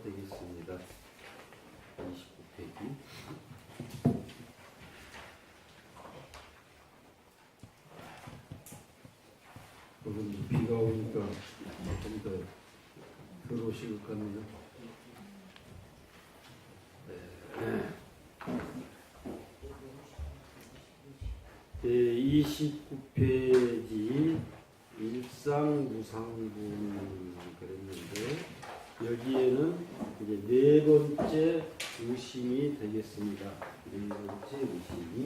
되겠습니다. 29페이지. 오늘 비가 오니까 조금 더 들어오실 것 같네요. 네. 29페이지 일상무상분 그랬는데 여기에는 이제 네 번째 의심이 되겠습니다. 네 번째 의심이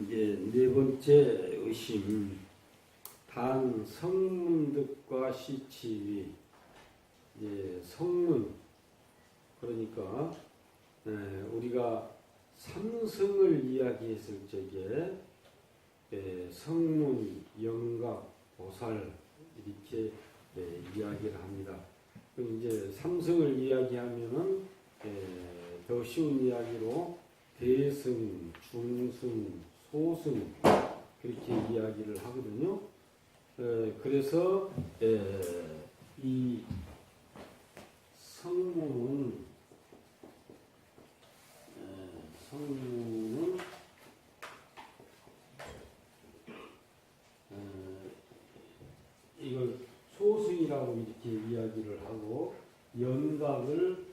이제 네 번째 의심, 단 성문득과 시치위. 이제 성문, 그러니까 우리가 삼성을 이야기했을 적에 성문, 영각, 보살 이렇게 이야기를 합니다. 그럼 이제 삼성을 이야기하면은 더 쉬운 이야기로 대승, 중승, 소승 그렇게 이야기를 하거든요. 그래서 이 성문은 이걸 소승이라고 이렇게 이야기를 하고 연각을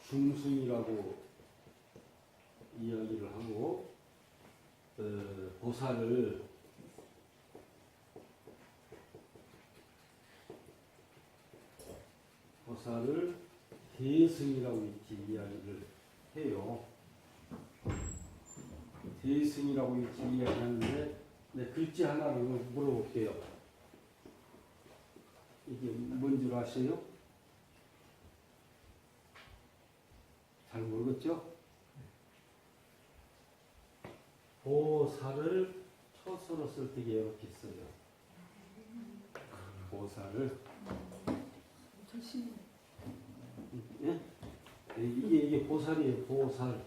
중승이라고 이야기를 하고 보살을 대승이라고 이렇게 이야기를 해요. 대승이라고 이렇게 이야기하는데 글자 하나를 물어볼게요. 이게 뭔 줄 아세요? 잘 모르겠죠? 보살을 초서로 쓸 때 이렇게 써요. 보살을 예? 이게 보살이에요. 보살.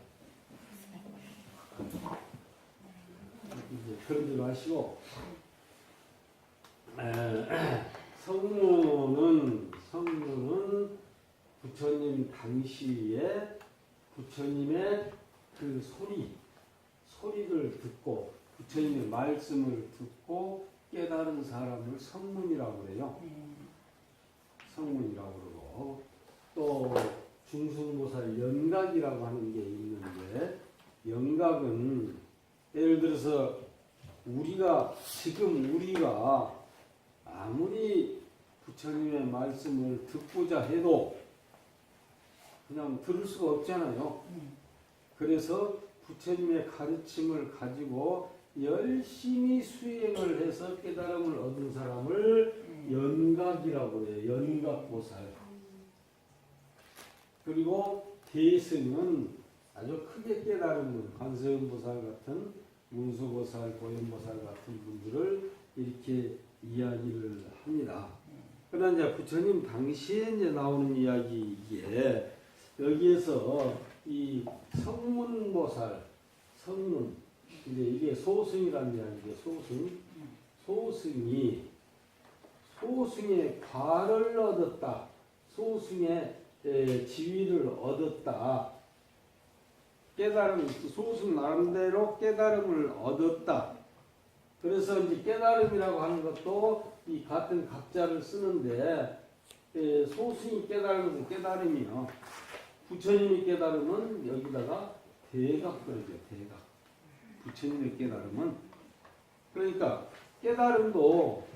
이제 그런 줄 아시고 성문은 부처님 당시에 부처님의 그 소리를 듣고 부처님의 말씀을 듣고 깨달은 사람을 성문이라고 그래요. 성문이라고 그러고 또 중승보살 연각이라고 하는 게 있는데 연각은 예를 들어서 우리가 아무리 부처님의 말씀을 듣고자 해도 그냥 들을 수가 없잖아요. 그래서 부처님의 가르침을 가지고 열심히 수행을 해서 깨달음을 얻은 사람을 연각이라고 해요. 연각보살. 그리고 대승은 아주 크게 깨달은 관세음보살 같은 문수보살, 보현보살 같은 분들을 이렇게 이야기를 합니다. 그러나 이제 부처님 당시에 이제 나오는 이야기에 여기에서 이 성문보살, 성문, 이제 이게 소승이라는 이야기죠. 소승의 과를 얻었다. 소승의 지위를 얻었다. 깨달음, 소승 나름대로 깨달음을 얻었다. 그래서 이제 깨달음이라고 하는 것도 이 같은 각자를 쓰는데 소승이 깨달음은 깨달음이요. 부처님의 깨달음은 여기다가 대각 그러죠. 대각. 부처님의 깨달음은 그러니까 깨달음도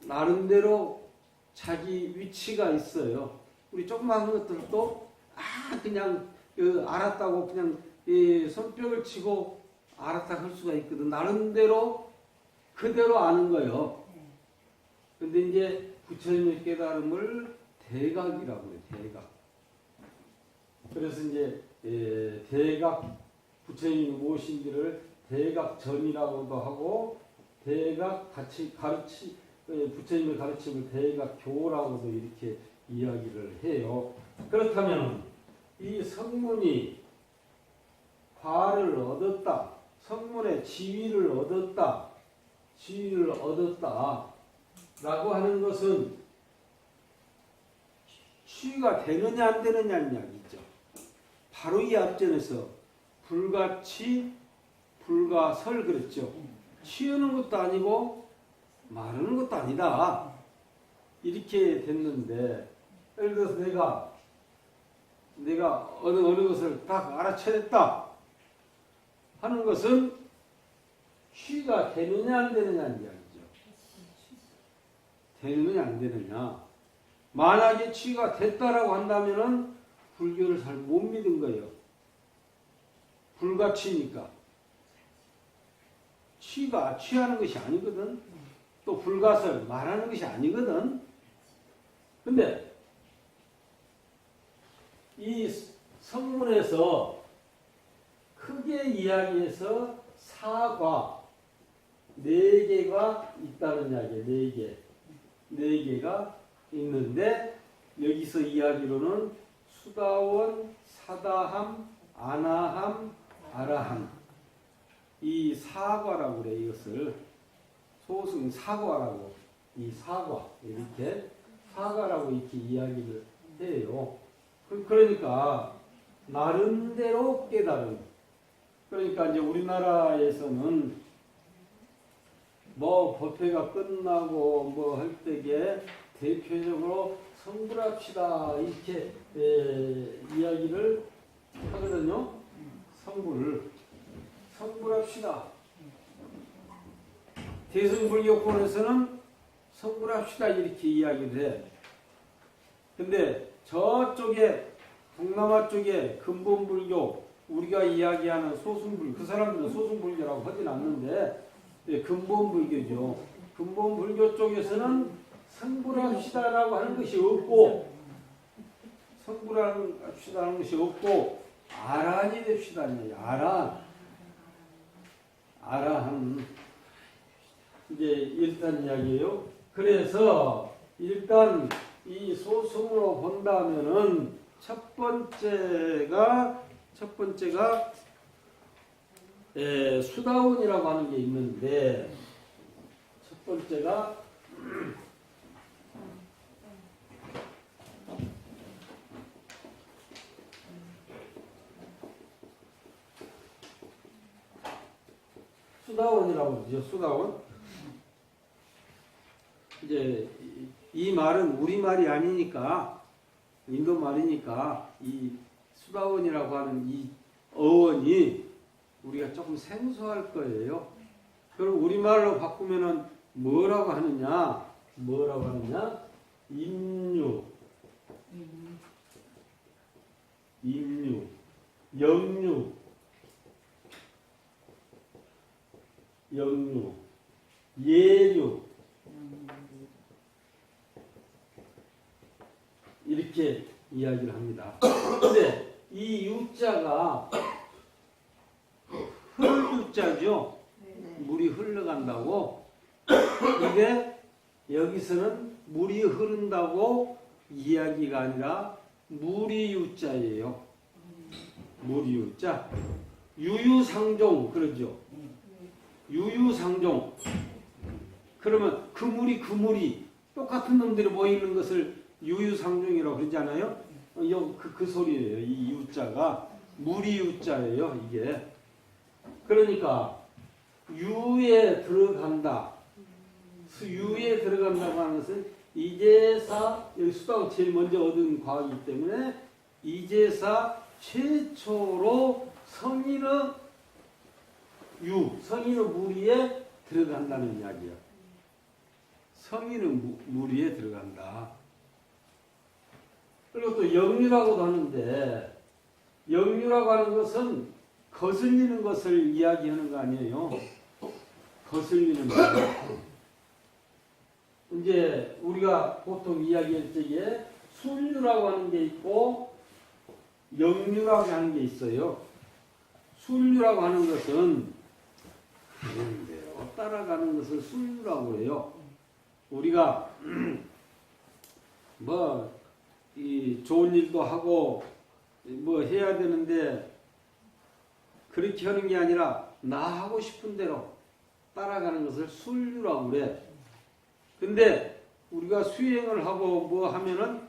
나름대로 자기 위치가 있어요. 우리 조그마한 것들도 그냥 알았다고 그냥 손뼉을 치고 알았다 할 수가 있거든. 나름대로 그대로 아는 거예요. 근데 이제 부처님의 깨달음을 대각이라고 해요. 대각. 그래서 이제 대각 부처님이 무엇인지를 대각전이라고도 하고 대각 부처님의 가르침을 대각교라고도 이렇게 이야기를 해요. 그렇다면 이 성문이 과를 얻었다. 성문의 지위를 얻었다. 지위를 얻었다. 라고 하는 것은 취가 되느냐 안 되느냐는 이야기죠. 바로 이 앞전에서 불가치 불가설 그랬죠. 취하는 것도 아니고 말하는 것도 아니다. 이렇게 됐는데 예를 들어서 내가 어느 것을 딱 알아채냈다 하는 것은 취가 되느냐 안 되느냐는 이야기죠. 되느냐 안 되느냐. 만약에 취가 됐다라고 한다면은 불교를 잘 못 믿은 거예요. 불가치니까. 취가 취하는 것이 아니거든. 또 불가설 말하는 것이 아니거든. 근데 이 성문에서 크게 이야기해서 사과 4개가 있다는 이야기예요. 4개가 있는데 여기서 이야기로는 수다원, 사다함, 아나함, 아라함 이 사과라고 그래. 이것을 소승 사과라고 이 사과 이렇게 사과라고 이렇게 이야기를 해요. 그러니까 나름대로 깨달음. 그러니까 이제 우리나라에서는 뭐 법회가 끝나고 뭐 할 때에 대표적으로 성불합시다 이렇게 이야기를 하거든요. 성불합시다. 대승불교권에서는 성불합시다 이렇게 이야기를 해. 근데 저쪽에 동남아 쪽에 근본불교 우리가 이야기하는 소승불교 그 사람들은 소승불교라고 하진 않는데 근본불교죠. 근본불교 쪽에서는 성불합시다라고 하는 것이 없고 성불합시다라는 것이 없고 아란이 됩시다. 아라한 이제 일단 이야기예요. 그래서 일단 이 소승으로 본다면은 첫 번째가 수다원이라고 하는 게 있는데 첫 번째가 수다원이라고 그러죠. 수다원. 이제 이 말은 우리 말이 아니니까 인도 말이니까 이 수다원이라고 하는 이 어원이 우리가 조금 생소할 거예요. 그럼 우리말로 바꾸면은 뭐라고 하느냐? 임류, 영류, 예류 이렇게 이야기를 합니다. 그런데 이 유자가 흘유자죠. 물이 흘러간다고. 이게 여기서는 물이 흐른다고 이야기가 아니라 물이 유자예요. 물이 유자. 유유상종 그러죠. 유유상종. 그러면 그 물이 똑같은 놈들이 모이는 것을 유유상종이라고 그러잖아요. 그 소리예요. 이 유자가 물이 유자예요. 이게. 그러니까 유에 들어간다. 유에 들어간다고 하는 것은 이제사 여기 수다원 제일 먼저 얻은 과학이기 때문에 이제사 최초로 성인의 무리에 들어간다는 이야기야. 성인의 무리에 들어간다. 그리고 또 영유라고도 하는데 역류라고 하는 것은 거슬리는 것을 이야기하는 거 아니에요. 거슬리는 거. 이제 우리가 보통 이야기할 적에 순류라고 하는 게 있고 역류라고 하는 게 있어요. 순류라고 하는 것은 따라가는 것을 순류라고 해요. 우리가 이 좋은 일도 하고 해야 되는데 그렇게 하는 게 아니라 나 하고 싶은 대로 따라가는 것을 순류라고 그래. 근데 우리가 수행을 하고 하면은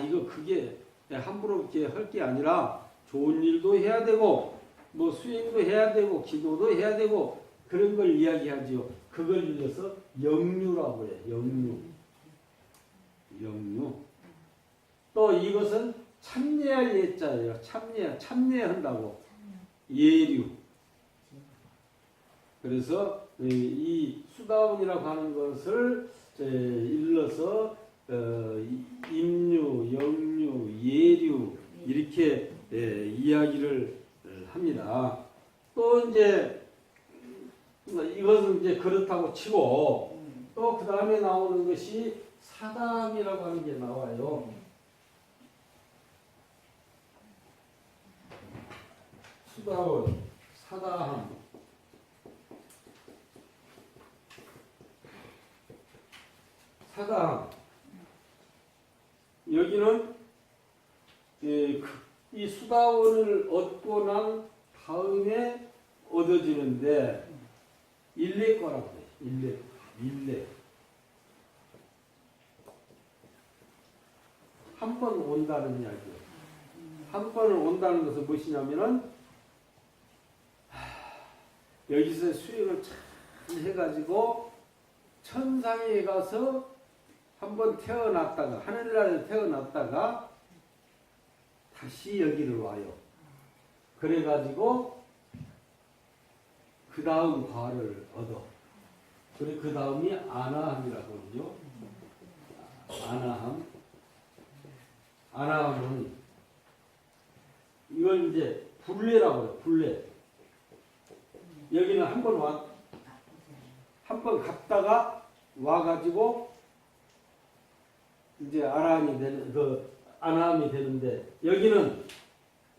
이거 그게 함부로 이렇게 할 게 아니라 좋은 일도 해야 되고 수행도 해야 되고 기도도 해야 되고 그런 걸 이야기하지요. 그걸 빌려서 역류라고 해요. 역류. 또 이것은 참여할 예자예요. 참여한다고. 예류. 그래서 이 수다원이라고 하는 것을 일러서 임류, 역류, 예류 이렇게 이야기를 합니다. 또 이제 이것은 이제 그렇다고 치고 또 그 다음에 나오는 것이 사담이라고 하는 게 나와요. 수다원, 사담. 사담. 여기는 이 수다원을 얻고 난 다음에 얻어지는데 일례과라고 해요. 일례. 한 번 온다는 이야기예요. 한 번을 온다는 것은 무엇이냐면은 여기서 수행을 잘 해가지고 천상에 가서 한번 태어났다가 하늘나라에 태어났다가 다시 여기를 와요. 그래가지고 그 다음 과를 얻어. 그래 그 다음이 아나함이라고 그러죠. 아나함은 이걸 이제 불례라고 해요. 불례. 여기는 한 번 갔다가 와가지고 이제 아나함이 되는데 여기는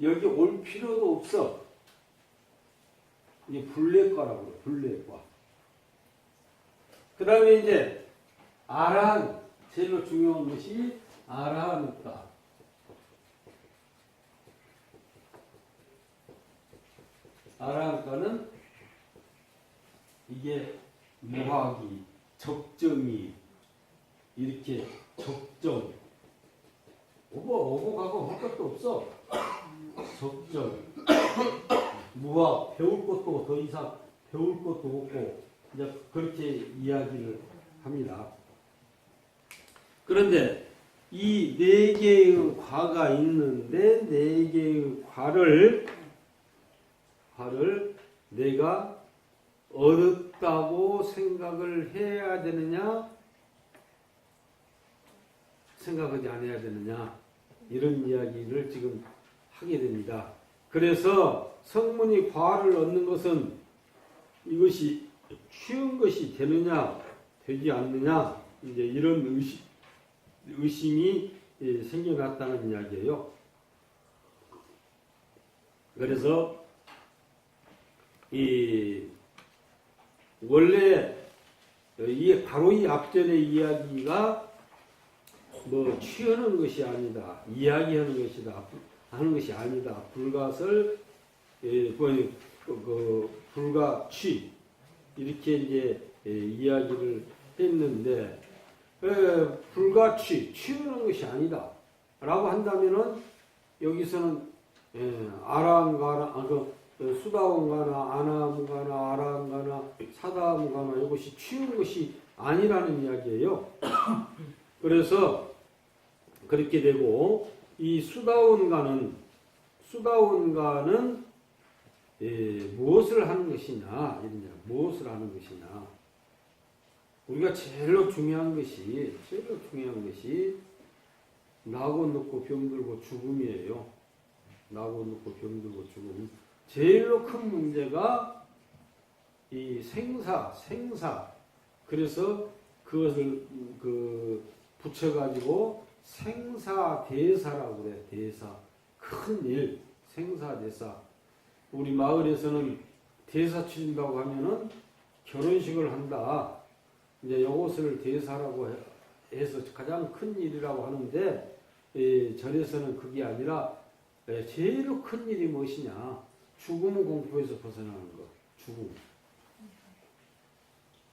여기 올 필요도 없어. 이게 불례과라고 해요. 불례과. 그 다음에 이제 아라한 제일 중요한 것이 아라한과. 아라한과는 이게 무학이, 적정이 이렇게 적정. 오고 가고 할 것도 없어. 적정. 무학, 배울 것도 더 이상 배울 것도 없고 이제 그렇게 이야기를 합니다. 그런데 이 네 개의 과가 있는데 네 개의 과를 내가 얻었다고 생각을 해야 되느냐 생각하지 않아야 되느냐 이런 이야기를 지금 하게 됩니다. 그래서 성문이 과를 얻는 것은 이것이 쉬운 것이 되느냐 되지 않느냐 이제 이런 의심이 생겨났다는 이야기예요. 그래서 원래 바로 이 앞전의 이야기가 취하는 것이 아니다, 이야기하는 것이다 하는 것이 아니다. 불가설, 불가취 이렇게 이제 이야기를 했는데 불가취, 취하는 것이 아니다 라고 한다면은 여기서는 수다원가나 아나함가나 아라함가나 사다함가나 이것이 취한 것이 아니라는 이야기예요. 그래서 그렇게 되고 이 수다원가는 무엇을 하는 것이냐, 무엇을 하는 것이냐. 우리가 제일로 중요한 것이 나고 늙고 병들고 죽음이에요. 나고 눕고 병들고 죽음. 제일로 큰 문제가 이 생사. 그래서 그것을 붙여가지고 생사대사라고 그래. 대사. 큰 일. 생사대사. 우리 마을에서는 대사 치른다고 하면은 결혼식을 한다. 이제 요것을 대사라고 해서 가장 큰 일이라고 하는데, 절에서는 그게 아니라 제일 큰 일이 무엇이냐? 죽음 공포에서 벗어나는 것.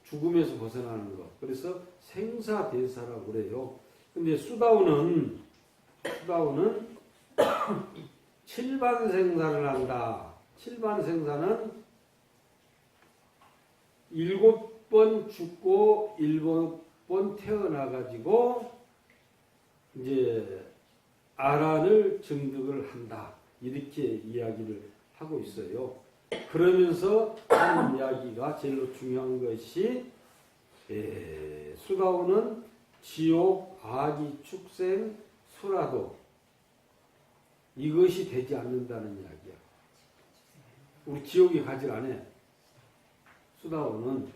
죽음에서 벗어나는 것. 그래서 생사대사라고 그래요. 근데 수다오는 칠반 생사를 한다. 칠반 생사는 7번 죽고 7번 태어나가지고 이제 아란을 증득을 한다. 이렇게 이야기를 하고 있어요. 그러면서 하는 이야기가 제일 중요한 것이 수다오는 지옥, 아기, 축생, 수라도 이것이 되지 않는다는 이야기야. 우리 지옥에 가지 않아. 수다오는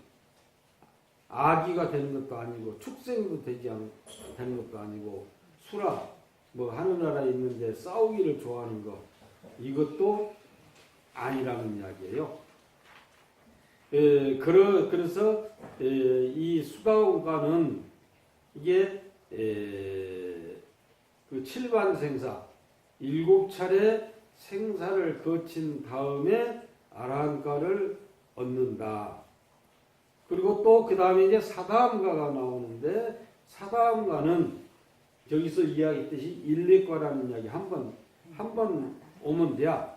아기가 되는 것도 아니고 축생도 되는 것도 아니고 수라 뭐 하늘나라에 있는데 싸우기를 좋아하는 것 이것도 아니라는 이야기예요. 그래서 이 수다오가는 이게 그 7반 생사 7차례 생사를 거친 다음에 아라한가를 얻는다. 그리고 또 그 다음에 이제 사다함가가 나오는데 사다함가는 여기서 이야기했듯이 일례과라는 이야기 한 번 오면 돼야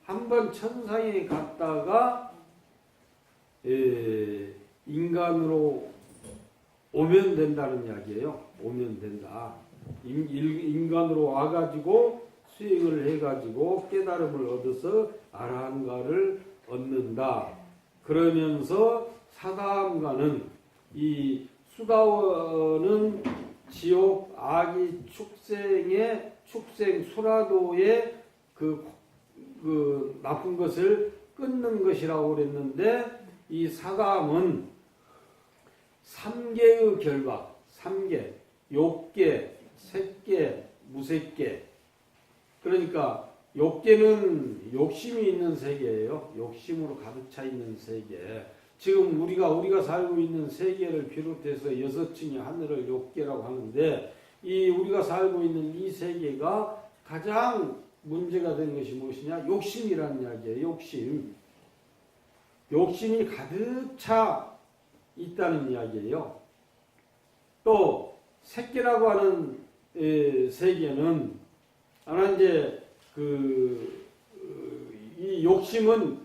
한 번 천상에 갔다가 인간으로 오면 된다는 이야기예요. 오면 된다. 인간으로 와가지고 수행을 해가지고 깨달음을 얻어서 아라한가를 얻는다. 그러면서 사다함가는 이 수다원은 지옥 아기 축생 수라도의 그 나쁜 것을 끊는 것이라고 그랬는데 이 사다함은 3개의 결박, 3개, 욕계, 색계, 무색계. 그러니까 욕계는 욕심이 있는 세계예요. 욕심으로 가득 차 있는 세계. 지금 우리가 살고 있는 세계를 비롯해서 6층의 하늘을 욕계라고 하는데 이 우리가 살고 있는 이 세계가 가장 문제가 된 것이 무엇이냐? 욕심이라는 이야기예요. 욕심이 가득 차 있다는 이야기예요. 또 색계라고 하는 세계는 하나 이제 이 욕심은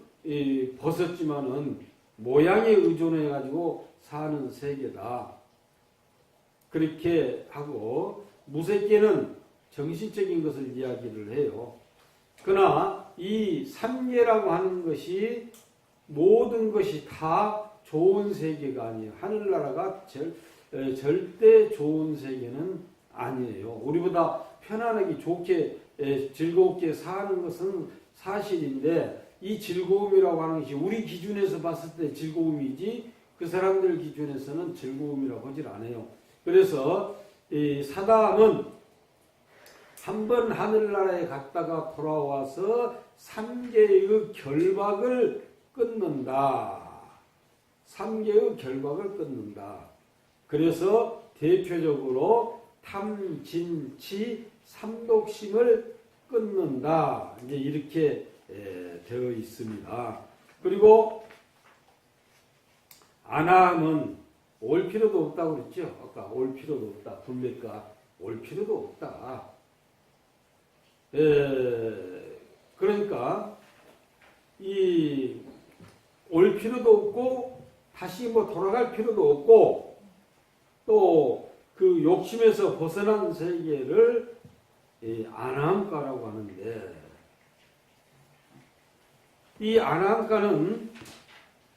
벗었지만은 모양에 의존해 가지고 사는 세계다. 그렇게 하고 무색계는 정신적인 것을 이야기를 해요. 그러나 이 삼계라고 하는 것이 모든 것이 다 좋은 세계가 아니에요. 하늘나라가 절대 좋은 세계는 아니에요. 우리보다 편안하게 좋게 즐겁게 사는 것은 사실인데 이 즐거움이라고 하는 것이 우리 기준에서 봤을 때 즐거움이지 그 사람들 기준에서는 즐거움이라고 하질 않아요. 그래서 이 사담은 한 번 하늘나라에 갔다가 돌아와서 3개의 결박을 끊는다. 3개의 결박을 끊는다. 그래서 대표적으로 탐, 진, 치, 삼독심을 끊는다. 이제 이렇게 되어 있습니다. 그리고 안함은 올 필요도 없다고 그랬죠. 아까 올 필요도 없다. 불매가 올 필요도 없다. 그러니까 이 올 필요도 없고 다시 뭐 돌아갈 필요도 없고 또 그 욕심에서 벗어난 세계를 안함가라고 하는데 이 안함가는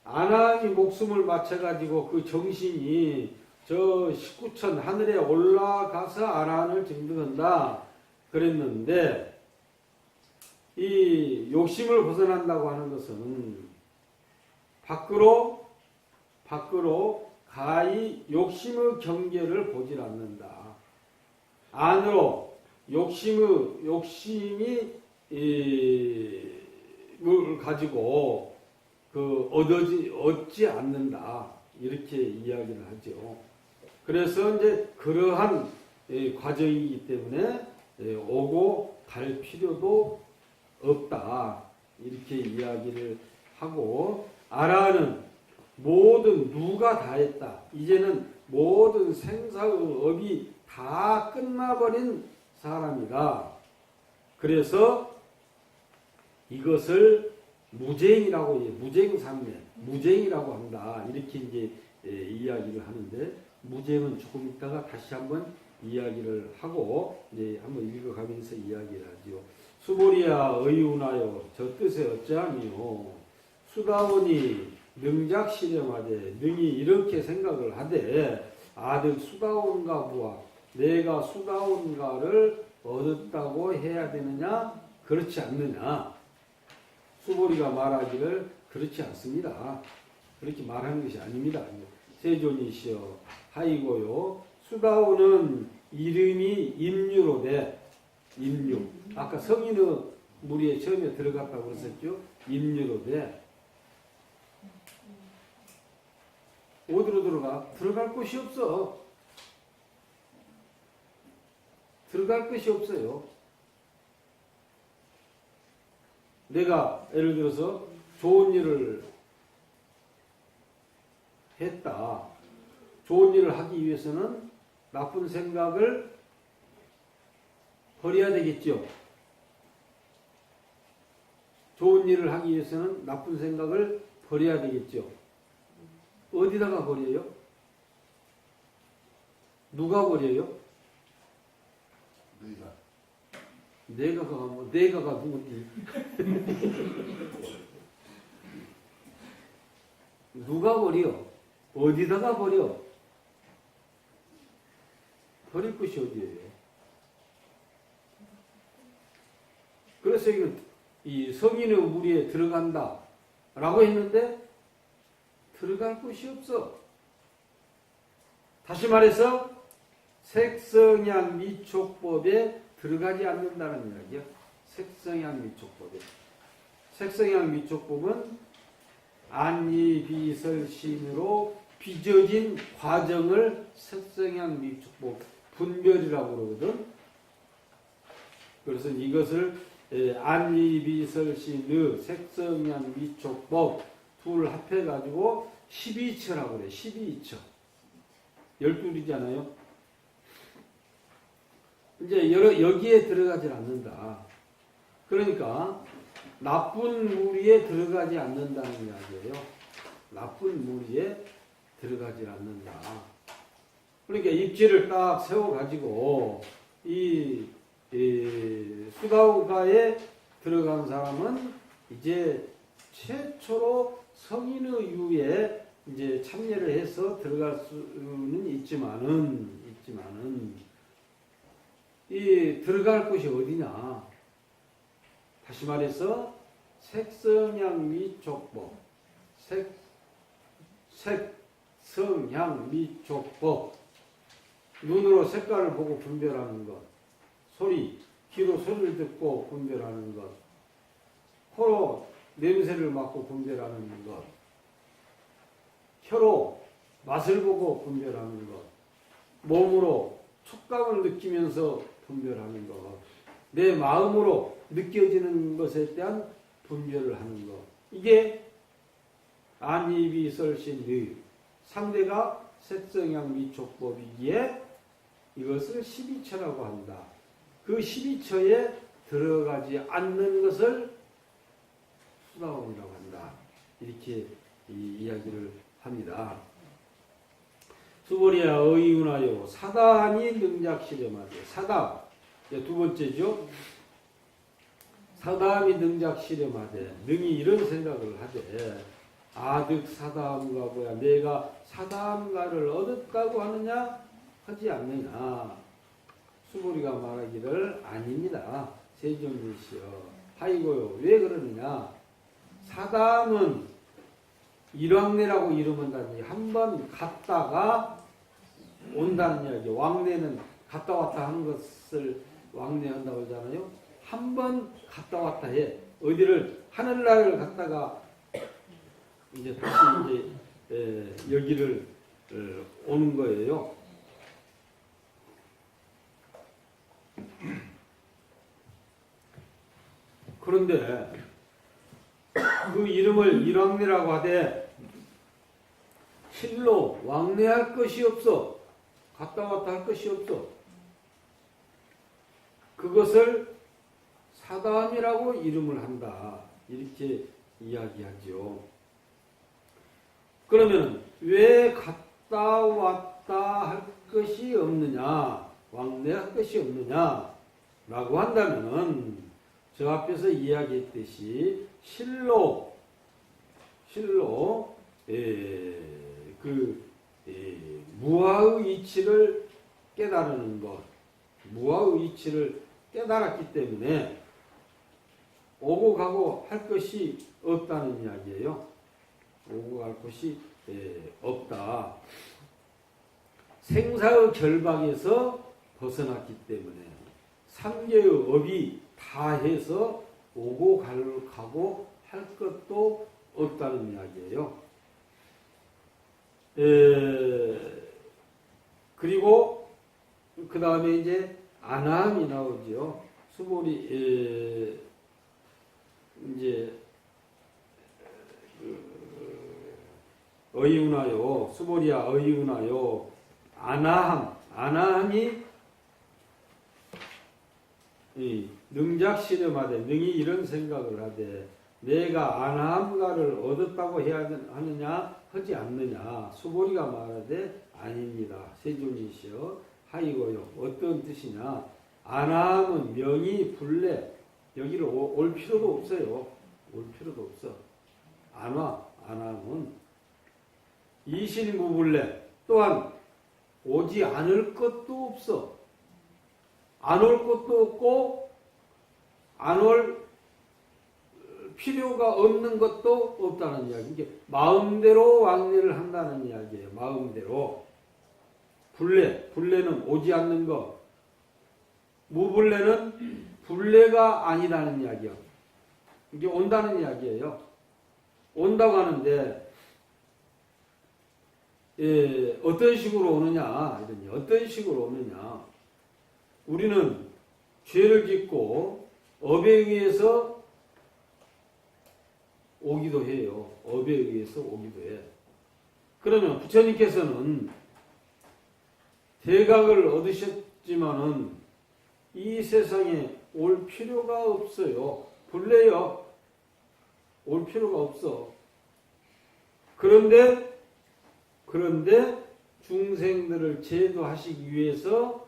안함이 목숨을 맞춰가지고 그 정신이 저 19천 하늘에 올라가서 안함을 증득한다 그랬는데 이 욕심을 벗어난다고 하는 것은 밖으로 가히 욕심의 경계를 보질 않는다. 안으로 욕심이 을 가지고 얻지 않는다. 이렇게 이야기를 하죠. 그래서 이제 그러한 과정이기 때문에 오고 갈 필요도 없다. 이렇게 이야기를 하고, 아라는 모든 누가 다 했다. 이제는 모든 생사의 업이 다 끝나버린 사람이다. 그래서 이것을 무쟁이라고, 무쟁삼매, 무쟁이라고 한다. 이렇게 이제 이야기를 하는데, 무쟁은 조금 있다가 다시 한번 이야기를 하고, 이제 한번 읽어가면서 이야기를 하지요. 수보리야 의운하여 저 뜻에 어찌하미요. 수다오니 능작실험하되, 능히 이렇게 생각을 하되, 아득 수다온가 부와 내가 수다온가를 얻었다고 해야 되느냐? 그렇지 않느냐? 수보리가 말하기를 그렇지 않습니다. 그렇게 말하는 것이 아닙니다. 세존이시여 하이고요. 수다오는 이름이 임유로 돼. 임유. 아까 성인의 무리에 처음에 들어갔다고 그랬었죠. 임유로 돼. 어디로 들어가? 들어갈 곳이 없어. 들어갈 것이 없어요. 내가 예를 들어서 좋은 일을 했다. 좋은 일을 하기 위해서는 나쁜 생각을 버려야 되겠죠. 좋은 일을 하기 위해서는 나쁜 생각을 버려야 되겠죠. 어디다가 버려요? 누가 버려요? 내가가 누군지. 누가 버려? 어디다가 버려? 버릴 곳이 어디예요? 그래서 이 성인의 무리에 들어간다 라고 했는데 들어갈 곳이 없어. 다시 말해서 색성향 미촉법에 들어가지 않는다는 이야기야. 색성향 미촉법에. 색성향 미촉법은 안이비설신으로 빚어진 과정을 색성향 미촉법 분별이라고 그러거든. 그래서 이것을 안이비설신의 색성향 미촉법 둘 합해가지고 12처라고 그래. 12처. 12이잖아요. 이제 여기에 들어가지 않는다. 그러니까 나쁜 무리에 들어가지 않는다는 이야기예요. 나쁜 무리에 들어가지 않는다. 그러니까 입지를 딱 세워가지고 이 수다우가에 들어간 사람은 이제 최초로 성인의 유에 이제 참여를 해서 들어갈 수는 있지만은 이 들어갈 곳이 어디냐? 다시 말해서 색성향 미촉법, 색성향 미촉법. 눈으로 색깔을 보고 분별하는 것, 귀로 소리를 듣고 분별하는 것, 코로 냄새를 맡고 분별하는 것, 혀로 맛을 보고 분별하는 것, 몸으로 촉감을 느끼면서 분별하는 것, 내 마음으로 느껴지는 것에 대한 분별을 하는 것. 이게 안이비설신의 상대가 색성향 미촉법이기에 이것을 12처라고 한다. 그 12처에 들어가지 않는 것을 수다원이라고 한다. 이렇게 이야기를 합니다. 수보리야 의운하여 사다하니 능작실험하되. 사다, 두 번째죠. 사다함이 능작실험하되, 능히 이런 생각을 하되, 아득 사다함가 뭐야, 내가 사다함가를 얻었다고 하느냐 하지 않느냐. 수보리가 말하기를 아닙니다. 세존이시여 하이고요. 왜 그러느냐? 사담은 일왕래라고 이름한다니 한번 갔다가 온다는 이야기. 왕래는 갔다 왔다 하는 것을 왕래한다고 하잖아요. 한 번 갔다 왔다 해. 어디를 하늘나라를 갔다가 이제 다시 이제 여기를 오는 거예요. 그런데 그 이름을 일왕래라고 하되 실로 왕래할 것이 없어. 갔다 왔다 할 것이 없어. 그것을 사담이라고 이름을 한다. 이렇게 이야기하죠. 그러면 왜 갔다 왔다 할 것이 없느냐? 왕래할 것이 없느냐? 라고 한다면은 저 앞에서 이야기했듯이 실로 무아의 이치를 깨달는 것, 무아의 이치를 깨달았기 때문에 오고 가고 할 것이 없다는 이야기예요. 오고 갈 것이 없다. 생사의 결박에서 벗어났기 때문에 삼계의 업이 다 해서 오고 가고 할 것도 없다는 이야기예요. 그리고 그 다음에 이제 안함이 나오죠. 수보리 이제 어이우나요. 수보리야 어이우나요. 안함이 능작실험하되 능히 이런 생각을 하되 내가 안함가를 얻었다고 해야 하느냐 하지 않느냐. 수보리가 말하되 아닙니다. 세존이시여 하이고요. 어떤 뜻이냐. 안함은 명이 불래. 여기를 올 필요도 없어요. 올 필요도 없어. 안함은 이실무불래. 또한 오지 않을 것도 없어. 안 올 것도 없고 안 올 필요가 없는 것도 없다는 이야기. 이게 마음대로 왕래를 한다는 이야기예요. 마음대로. 불래는 오지 않는 것. 무불래는 불래가 아니라는 이야기야. 이게 온다는 이야기예요. 온다고 하는데 어떤 식으로 오느냐? 이러니 어떤 식으로 오느냐? 우리는 죄를 짓고 업에 의해서 오기도 해요. 업에 의해서 오기도 해. 그러면 부처님께서는 대각을 얻으셨지만은 이 세상에 올 필요가 없어요. 불래요. 올 필요가 없어. 그런데 중생들을 제도하시기 위해서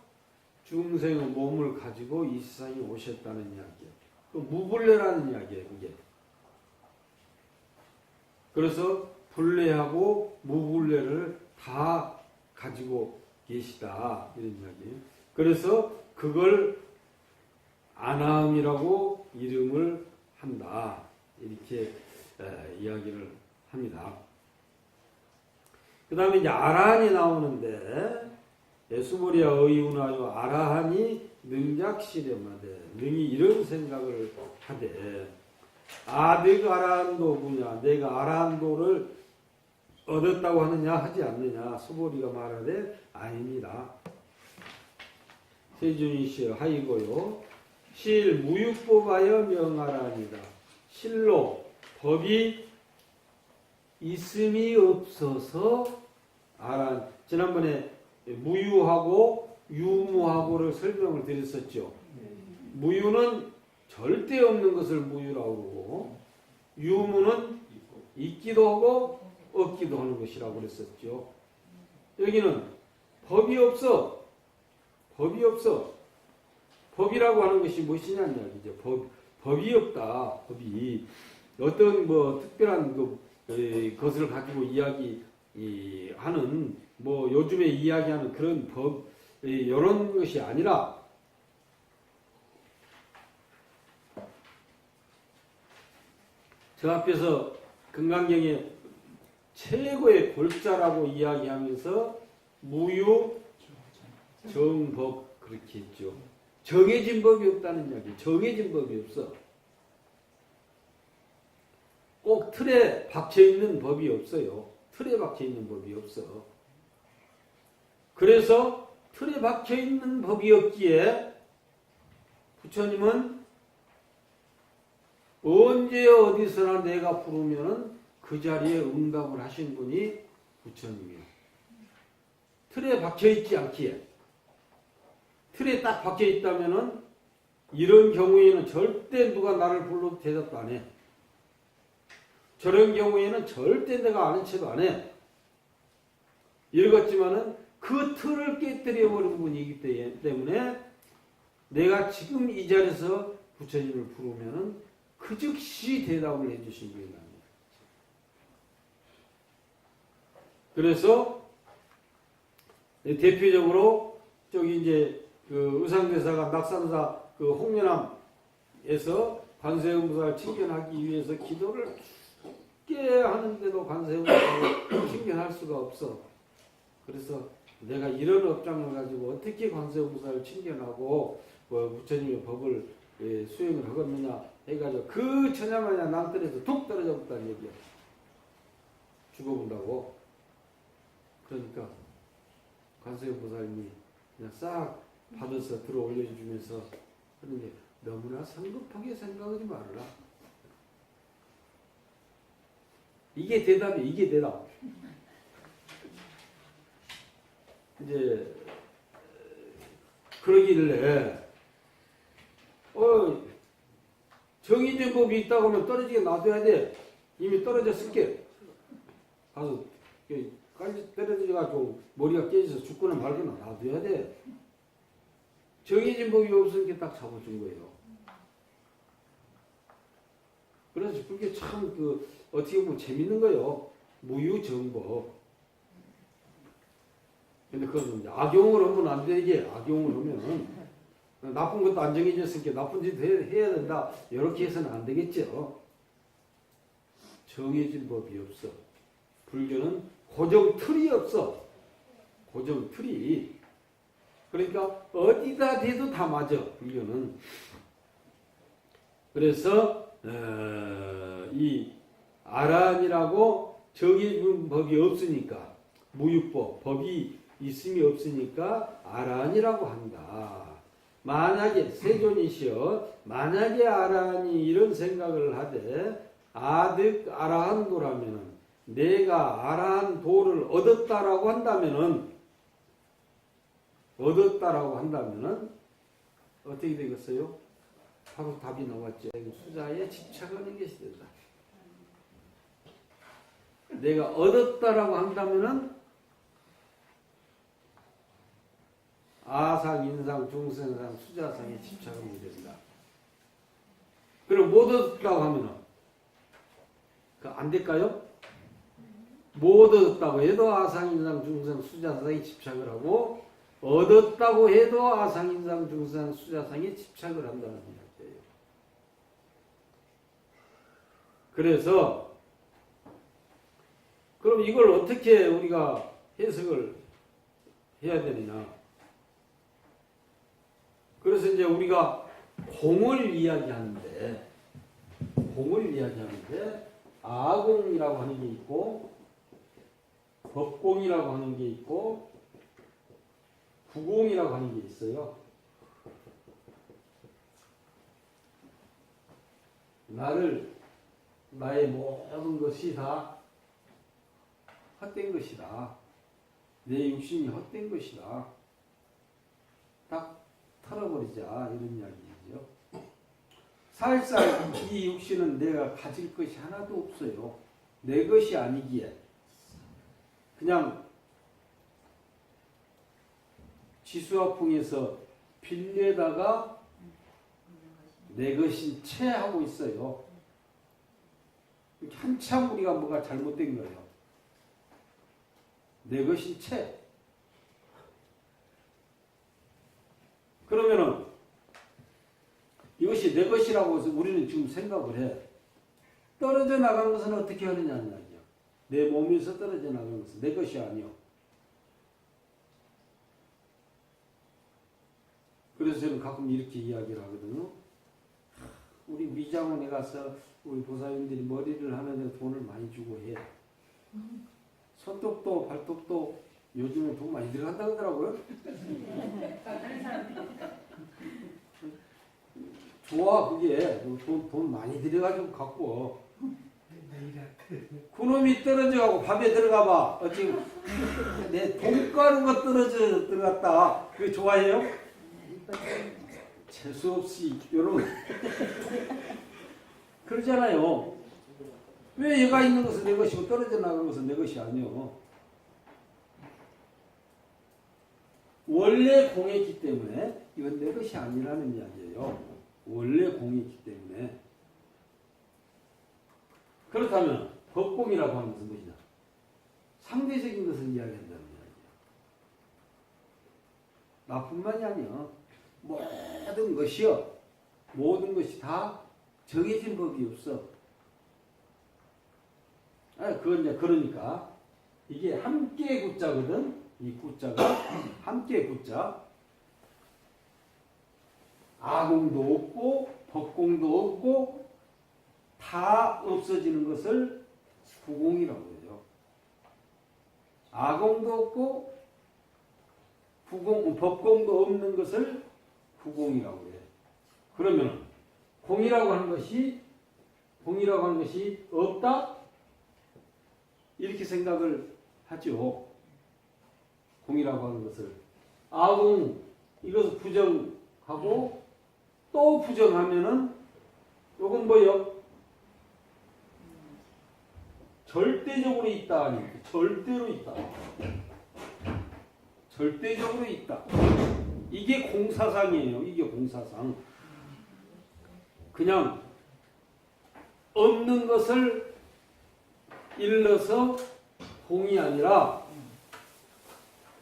중생의 몸을 가지고 이 세상에 오셨다는 이야기예요. 그 무불례라는 이야기예요. 그게. 그래서 불례하고 무불례를 다 가지고 계시다 이런 이야기예요. 그래서 그걸 안함이라고 이름을 한다 이렇게 이야기를 합니다. 그 다음에 이제 아라한이 나오는데 수보리야 어이우나요. 아라한이 능작실험하되 능히 이런 생각을 하되 내가 아라한도구냐. 내가 아라한도를 얻었다고 하느냐 하지 않느냐. 수보리가 말하되 아닙니다. 세준이시여 하이고요. 실 무육법하여 명하라니다. 실로 법이 있음이 없어서 아란. 지난번에 무유하고 유무하고를 설명을 드렸었죠. 무유는 절대 없는 것을 무유라고 그러고 유무는 있기도 하고 없기도 하는 것이라고 그랬었죠. 여기는 법이 없어. 법이 없어. 법이라고 하는 것이 무엇이냐는 이야기죠. 법이 없다. 법이 어떤 특별한 것을 가지고 이야기하는 요즘에 이야기하는 그런 법 이런 것이 아니라 저 앞에서 금강경에 최고의 골자라고 이야기하면서 무유 정법 그렇게 했죠. 정해진 법이 없다는 이야기. 정해진 법이 없어. 꼭 틀에 박혀 있는 법이 없어요. 틀에 박혀 있는 법이 없어. 그래서 틀에 박혀 있는 법이 없기에 부처님은 언제 어디서나 내가 부르면은 그 자리에 응답을 하신 분이 부처님이에요. 틀에 박혀 있지 않기에. 틀에 딱 박혀 있다면은 이런 경우에는 절대 누가 나를 불러도 대답도 안 해. 저런 경우에는 절대 내가 아는 체도 안 해. 읽었지만은 그 틀을 깨뜨려 버린 분이기 때문에 내가 지금 이 자리에서 부처님을 부르면은 그 즉시 대답을 해주신 분이 나옵니다. 그래서 대표적으로 저기 이제 그 의상대사가 낙산사 그 홍련암에서 관세음보살을 칭견하기 위해서 기도를 꽤 하는데도 관세음보살을 칭견할 수가 없어. 그래서 내가 이런 업장을 가지고 어떻게 관세음보살을 칭견하고 부처님의 법을 수행을 하겠느냐 해가지고 그 천야마냐 낭떠러에서 툭 떨어져 버렸다는 얘기야. 죽어본다고. 그러니까 관세음보살님이 그냥 싹 받아서 들어 올려주면서 그런데 너무나 성급하게 생각하지 말라. 이게 대답이에요. 이게 대답. 이제 그러길래 정해진 법이 있다고 하면 떨어지게 놔둬야 돼. 이미 떨어졌을게. 가서 깔리 떨어져가지고 머리가 깨져서 죽거나 말거나 놔둬야 돼. 정해진 법이 없으니까 딱 잡아준 거예요. 그래서 그게 참 어떻게 보면 재밌는 거예요. 무유정법. 근데 그건 악용을 하면 안 되게. 악용을 하면은 나쁜 것도 안 정해졌으니까 나쁜 짓 해야 된다. 이렇게 해서는 안 되겠죠. 정해진 법이 없어. 불교는 고정 틀이 없어. 고정 틀이. 그러니까 어디다 대도 다 맞아. 불교는. 그래서 이 아란이라고 정해진 법이 없으니까 무유법, 법이 있음이 없으니까 아란이라고 한다. 만약에 세존이시여 만약에 아란이 이런 생각을 하되 아득 아라한도라면은 내가 아라한 도를 얻었다라고 한다면은 어떻게 되겠어요? 바로 답이 나왔죠. 수자에 집착하는 것이 된다. 내가 얻었다라고 한다면은 아상, 인상, 중생상, 수자상에 집착하게 된다. 그럼 못 얻었다고 하면은 안 될까요? 못 얻었다고 해도 아상, 인상, 중생, 수자상에 집착을 하고 얻었다고 해도 아상, 인상, 중생, 수자상에 집착을 한다는 이야기예요. 그래서 그럼 이걸 어떻게 우리가 해석을 해야 되느냐? 그래서 이제 우리가 공을 이야기하는데 아공이라고 하는 게 있고 법공이라고 하는 게 있고 구공이라고 하는 게 있어요. 나의 모든 것이 다 헛된 것이다. 내 육신이 헛된 것이다. 딱 털어버리자 이런 이야기죠. 사실상 이 육신은 내가 가질 것이 하나도 없어요. 내 것이 아니기에 그냥 지수화풍에서 빌려다가 내 것인 채 하고 있어요. 한참 우리가 뭐가 잘못된 거예요. 내 것인 채. 그러면은 이것이 내 것이라고 해서 우리는 지금 생각을 해. 떨어져 나간 것은 어떻게 하느냐는 이야기야. 내 몸에서 떨어져 나간 것은 내 것이 아니요. 그래서 저는 가끔 이렇게 이야기를 하거든요. 우리 미장원에 가서 우리 보살님들이 머리를 하는데 돈을 많이 주고 해. 손톱도 발톱도 요즘에 돈 많이 들어간다 그러더라고요. 좋아 그게 돈 많이 들여가지고 갖고 그놈이 떨어져가고 밥에 들어가봐 어찌 내 돈가루가 떨어져 들어갔다 그게 좋아해요? 재수없이 여러분 그러잖아요. 왜 얘가 있는 것은 내 것이고 떨어져 나간 것은 내 것이 아니요. 원래 공했기 때문에 이건 내 것이 아니라는 이야기예요. 원래 공이기 때문에. 그렇다면 법공이라고 하는 것은 무엇이냐? 상대적인 것을 이야기한다는 이야기예요. 나뿐만이 아니야. 모든 것이 다 정해진 법이 없어. 그건 이제 그러니까 이게 함께 구자거든. 이 구자가 함께 구자. 아공도 없고 법공도 없고 다 없어지는 것을 부공이라고 해요. 아공도 없고 법공도 없는 것을 부공이라고 해요. 그러면 공이라고 하는 것이 없다? 이렇게 생각을 하죠. 공이라고 하는 것을. 아공 이것을 부정하고 또 부정하면은 요건 뭐요? 절대적으로 있다 아닙니까? 절대로 있다. 절대적으로 있다. 이게 공사상이에요. 이게 공사상. 그냥 없는 것을 일러서 공이 아니라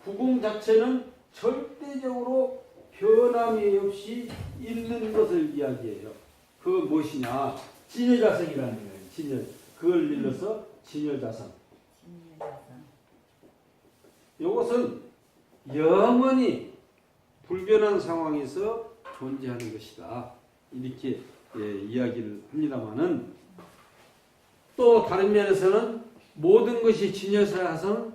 부공 자체는 절대적으로 변함이 없이 있는 것을 이야기해요. 그건 무엇이냐? 진여자성이라는 거예요. 그걸 일러서 진여자성. 이것은 영원히 불변한 상황에서 존재하는 것이다. 이렇게 이야기를 합니다마는 또 다른 면에서는 모든 것이 진여자성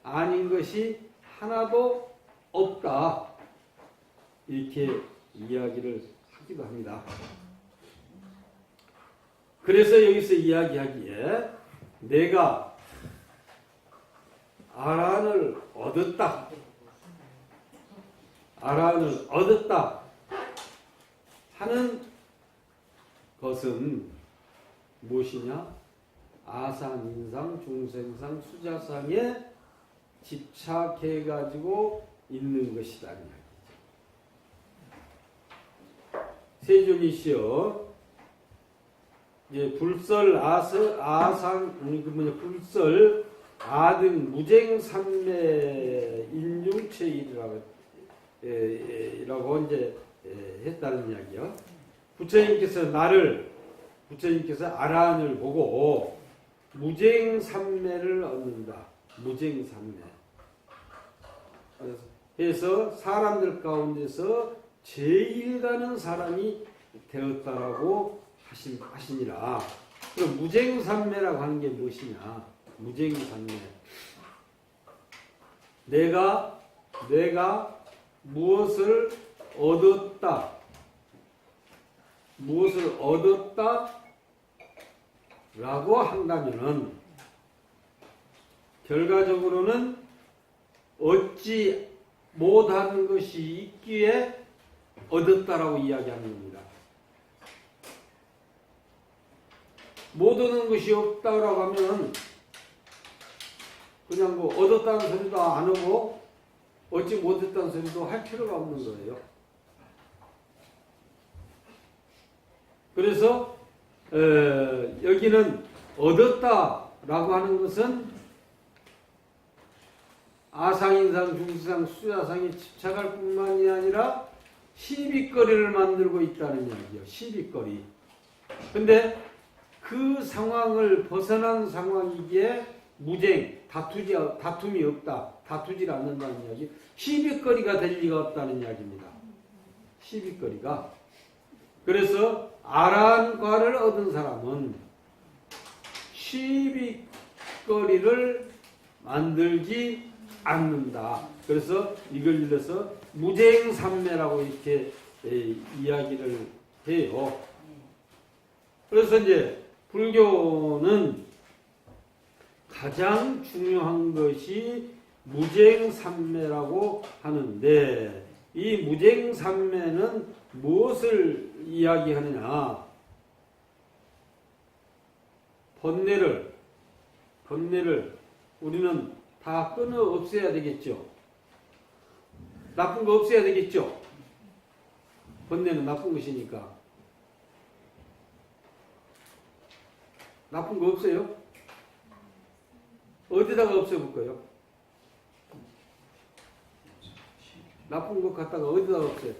아닌 것이 하나도 없다. 이렇게 이야기를 하기도 합니다. 그래서 여기서 이야기하기에 내가 아라한을 얻었다. 아라한을 얻었다 하는 것은 무엇이냐? 아상, 인상, 중생상, 수자상에 집착해가지고 있는 것이다. 세존이시여, 이제 불설, 아상, 불설, 아등, 무쟁삼매, 인중체일이라고 이제 했다는 이야기요. 부처님께서 아라한을 보고 무쟁삼매를 얻는다. 무쟁삼매. 그래서 사람들 가운데서 제일 가는 사람이 되었다라고 하시니라. 그럼 무쟁삼매라고 하는 게 무엇이냐? 무쟁삼매. 내가 무엇을 얻었다. 라고 한다면은 결과적으로는 얻지 못한 것이 있기에 얻었다라고 이야기하는 겁니다. 못 얻는 것이 없다라고 하면 그냥 뭐 얻었다는 소리도 안 하고 얻지 못했다는 소리도 할 필요가 없는 거예요. 그래서 여기는 얻었다라고 하는 것은 아상인상, 중상, 수자상에 집착할 뿐만이 아니라 시비거리를 만들고 있다는 이야기예요. 시비거리. 근데 그 상황을 벗어난 상황이기에 무쟁, 다툼이 없다. 다투질 않는다는 이야기. 시비거리가 될 리가 없다는 이야기입니다. 시비거리가. 그래서 아란과를 얻은 사람은 시비거리를 만들지 않는다. 그래서 이걸 일러서 무쟁삼매라고 이렇게 이야기를 해요. 그래서 이제 불교는 가장 중요한 것이 무쟁삼매라고 하는데, 이 무쟁삼매는 무엇을 이야기하느냐? 번뇌를 우리는 다 끊어 없애야 되겠죠. 나쁜 거 없애야 되겠죠. 번뇌는 나쁜 것이니까. 나쁜 거 없어요? 어디다가 없애볼까요? 나쁜 것 갖다가 어디다가 없애요?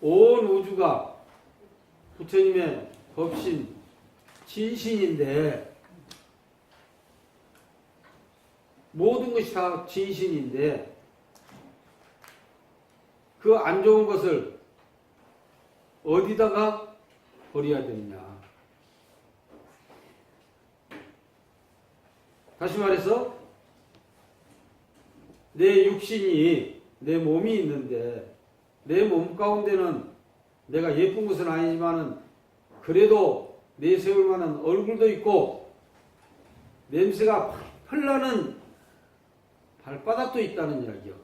온 우주가 부처님의 법신, 진신인데, 모든 것이 다 진신인데, 그 안 좋은 것을 어디다가 버려야 되느냐? 다시 말해서 내 육신이, 내 몸이 있는데 내 몸 가운데는 내가 예쁜 것은 아니지만은 그래도 내세울 만한 얼굴도 있고 냄새가 펄펄 나는 발바닥도 있다는 이야기요.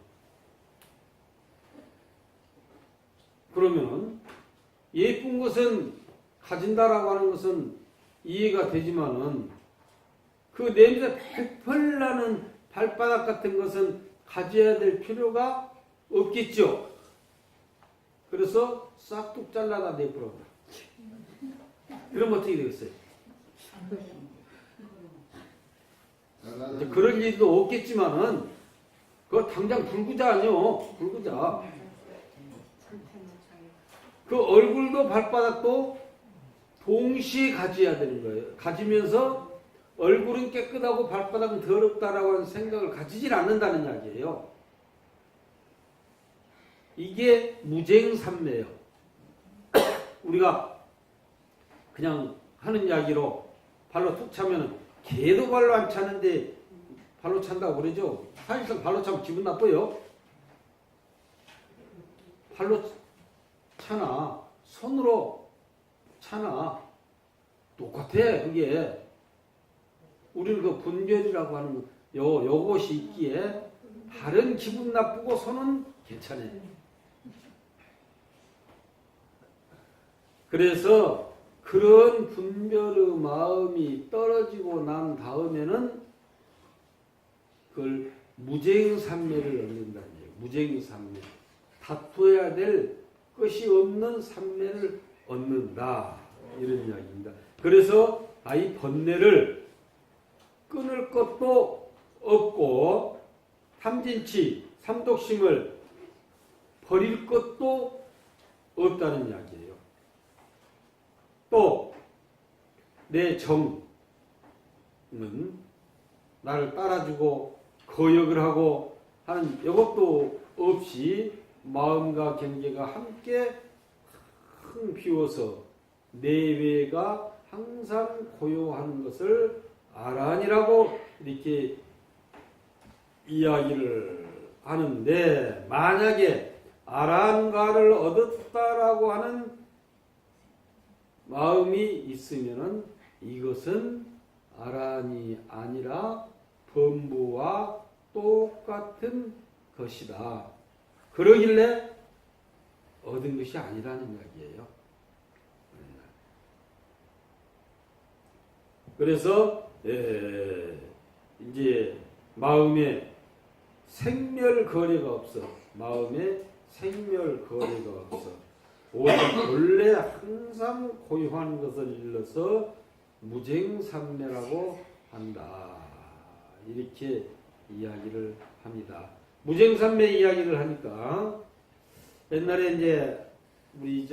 그러면 예쁜 것은 가진다라고 하는 것은 이해가 되지만은 그 냄새 펄펄 나는 발바닥 같은 것은 가져야 될 필요가 없겠죠. 그래서 싹둑 잘라다 내버려. 그럼 어떻게 되겠어요? 이제 그럴 일도 없겠지만은 그거 당장 불구자 아니요. 불구자. 그 얼굴도 발바닥도 동시에 가져야 되는 거예요. 가지면서 얼굴은 깨끗하고 발바닥은 더럽다라고 하는 생각을 가지질 않는다는 이야기예요. 이게 무쟁삼매예요. 우리가 그냥 하는 이야기로 발로 툭 차면은 개도 발로 안 차는데 발로 찬다고 그러죠. 사실상 발로 차면 기분 나빠요. 발로 차나 손으로 차나 똑같아. 그게 우리는 그 분별이라고 하는 요것이 있기에 발은 기분 나쁘고 손은 괜찮아요. 그래서 그런 분별의 마음이 떨어지고 난 다음에는 그걸 무쟁삼매를 얻는다는 얘기예요. 무쟁삼매. 다투어야 될 것이 없는 삼매를 얻는다. 이런 이야기입니다. 그래서 이 번뇌를 끊을 것도 없고 탐진치, 삼독심을 버릴 것도 없다는 이야기예요. 또 내 정은 나를 따라주고 거역을 하고 하는 이것도 없이 마음과 경계가 함께 큰 비워서 내외가 항상 고요한 것을 아란이라고 이렇게 이야기를 하는데, 만약에 아란가를 얻었다라고 하는 마음이 있으면은 이것은 아란이 아니라 범부와 똑같은 것이다. 그러길래 얻은 것이 아니라는 이야기예요. 그래서 이제 마음에 생멸거래가 없어. 마음에 생멸거래가 없어. 오직 본래 항상 고요한 것을 일러서 무쟁삼매라고 한다. 이렇게 이야기를 합니다. 무쟁삼매 이야기를 하니까 옛날에 이제 우리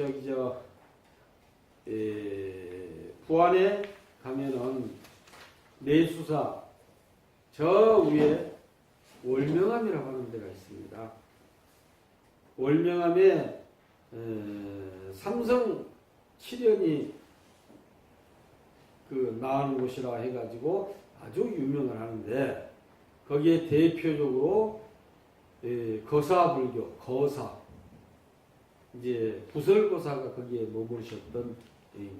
부안에 가면은 내수사 저 위에 월명암이라고 하는 데가 있습니다. 월명암에 삼성 칠연이 그 나오는 곳이라 해가지고 아주 유명을 하는데 거기에 대표적으로 거사불교 거사 이제 부설거사가 거기에 머무르셨던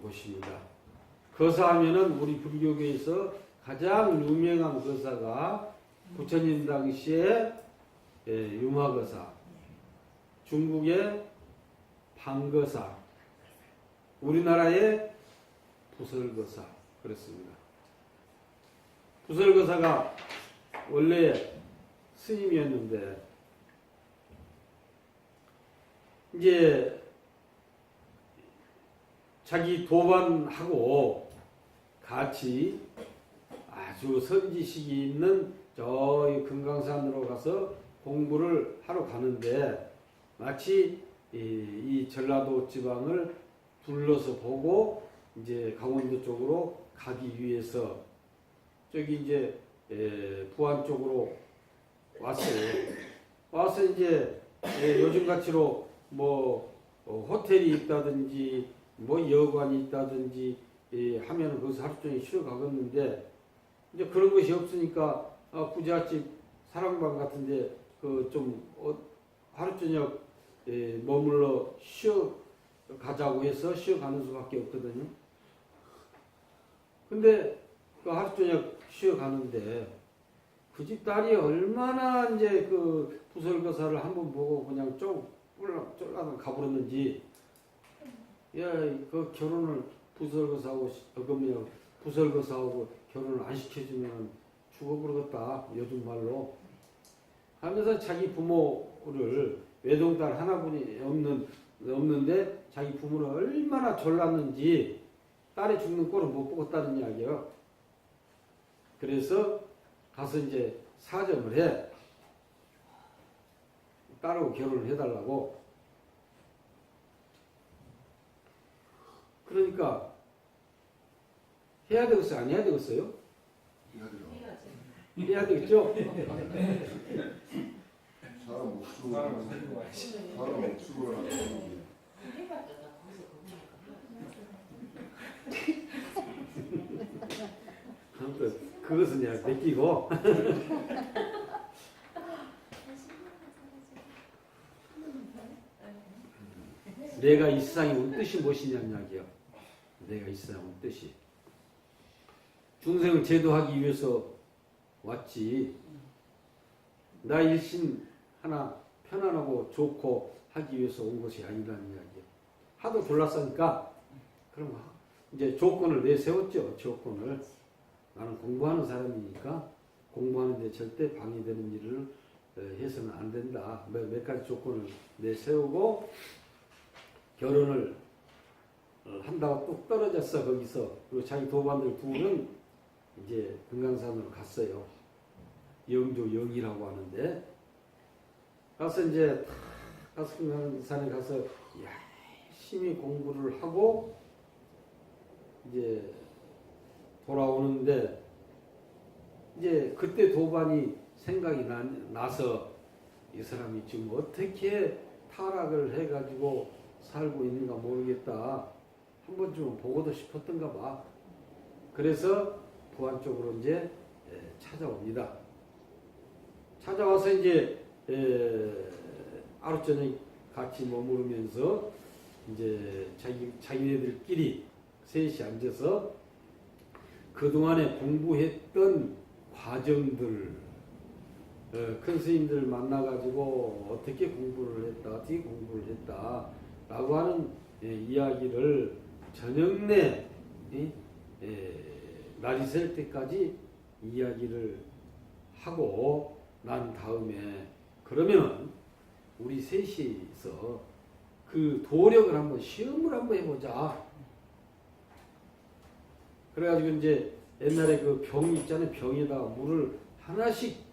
곳입니다. 거사하면은 우리 불교계에서 가장 유명한 거사가 부처님 당시에 유마거사, 중국의 방거사, 우리나라의 부설거사 그렇습니다. 부설거사가 원래 스님이었는데 이제 자기 도반하고 같이 아주 선지식이 있는 저희 금강산으로 가서 공부를 하러 가는데 마치 이 전라도 지방을 둘러서 보고 이제 강원도 쪽으로 가기 위해서 저기 이제 부안 쪽으로 왔어요. 와서 이제 요즘 가치로 뭐 호텔이 있다든지 뭐 여관이 있다든지 하면은 거기서 하루 종일 쉬어 가겠는데 이제 그런 것이 없으니까 부잣집 사랑방 같은데 그 좀 하루 저녁 머물러 쉬어 가자고 해서 쉬어 가는 수밖에 없거든요. 근데 그 하루 저녁 쉬어 가는데 그 집 딸이 얼마나 이제 그 부설거사를 한번 보고 그냥 쫄라서 가버렸는지 야 그 결혼을 부설거사하고 그러면 부설거사하고 결혼을 안 시켜주면 죽어버리겠다 요즘 말로 하면서 자기 부모를 외동딸 하나뿐이 없는데 자기 부모를 얼마나 졸랐는지 딸이 죽는 꼴을 못 보겠다는 이야기예요. 그래서 가서 이제 사정을 해. 딸하고 결혼을 해달라고. 그러니까 해야 되겠어요? 안 해야 되겠어요? 해야 되겠죠? 사람 목숨을 아무튼 그것은 그냥 맡기고 내가 이 세상에 온 뜻이 무엇이냐는 이야기야. 내가 이 세상에 온 뜻이 중생을 제도하기 위해서 왔지. 나 일신 하나 편안하고 좋고 하기 위해서 온 것이 아니라는 이야기야. 하도 졸랐으니까 그럼 이제 조건을 내세웠죠. 조건을 나는 공부하는 사람이니까 공부하는데 절대 방해되는 일을 해서는 안 된다. 몇 가지 조건을 내세우고 결혼을 한다고 뚝 떨어졌어. 거기서. 그리고 자기 도반들 둘은 이제 금강산으로 갔어요. 영조영이라고 하는데 가서 이제 가서 금강산에 가서 열심히 공부를 하고 이제 돌아오는데 이제 그때 도반이 생각이 나서 이 사람이 지금 어떻게 타락을 해가지고 살고 있는가 모르겠다. 한 번쯤은 보고도 싶었던가 봐. 그래서 부안 쪽으로 이제 찾아옵니다. 찾아와서 이제 하루 저녁 같이 머무르면서 이제 자기네들끼리 셋이 앉아서 그동안에 공부했던 과정들, 큰 스님들 만나가지고 어떻게 공부를 했다, 어떻게 공부를 했다, 라고 하는 이야기를 저녁 내 날이 셀 때까지 이야기를 하고 난 다음에 그러면 우리 셋이서 그 도력을 한번 시험을 한번 해보자. 그래가지고 이제 옛날에 그 병 있잖아요. 병에다가 물을 하나씩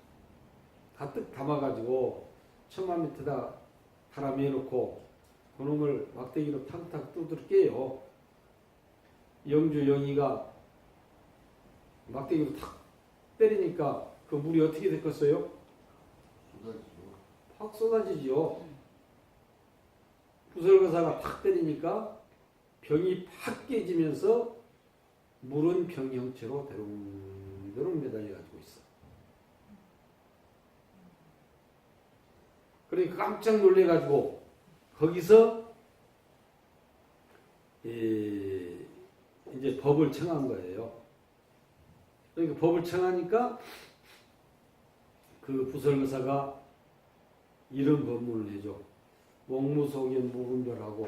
가득 담아가지고 천마 밑에다 달아매놓고 그놈을 막대기로 탁탁 두드려 깨요. 영주 영희가 막대기로 탁 때리니까 그 물이 어떻게 됐겠어요? 확 쏟아지죠. 부설거사가 탁 때리니까 병이 팍 깨지면서 물은 병 형체로 대롱대롱 매달려 가지고 있어. 그러니까 깜짝 놀래 가지고 거기서 이제 법을 청한 거예요. 그러니까 법을 청하니까 그 부설거사가 이런 법문을 해줘. 목무소견 무분별하고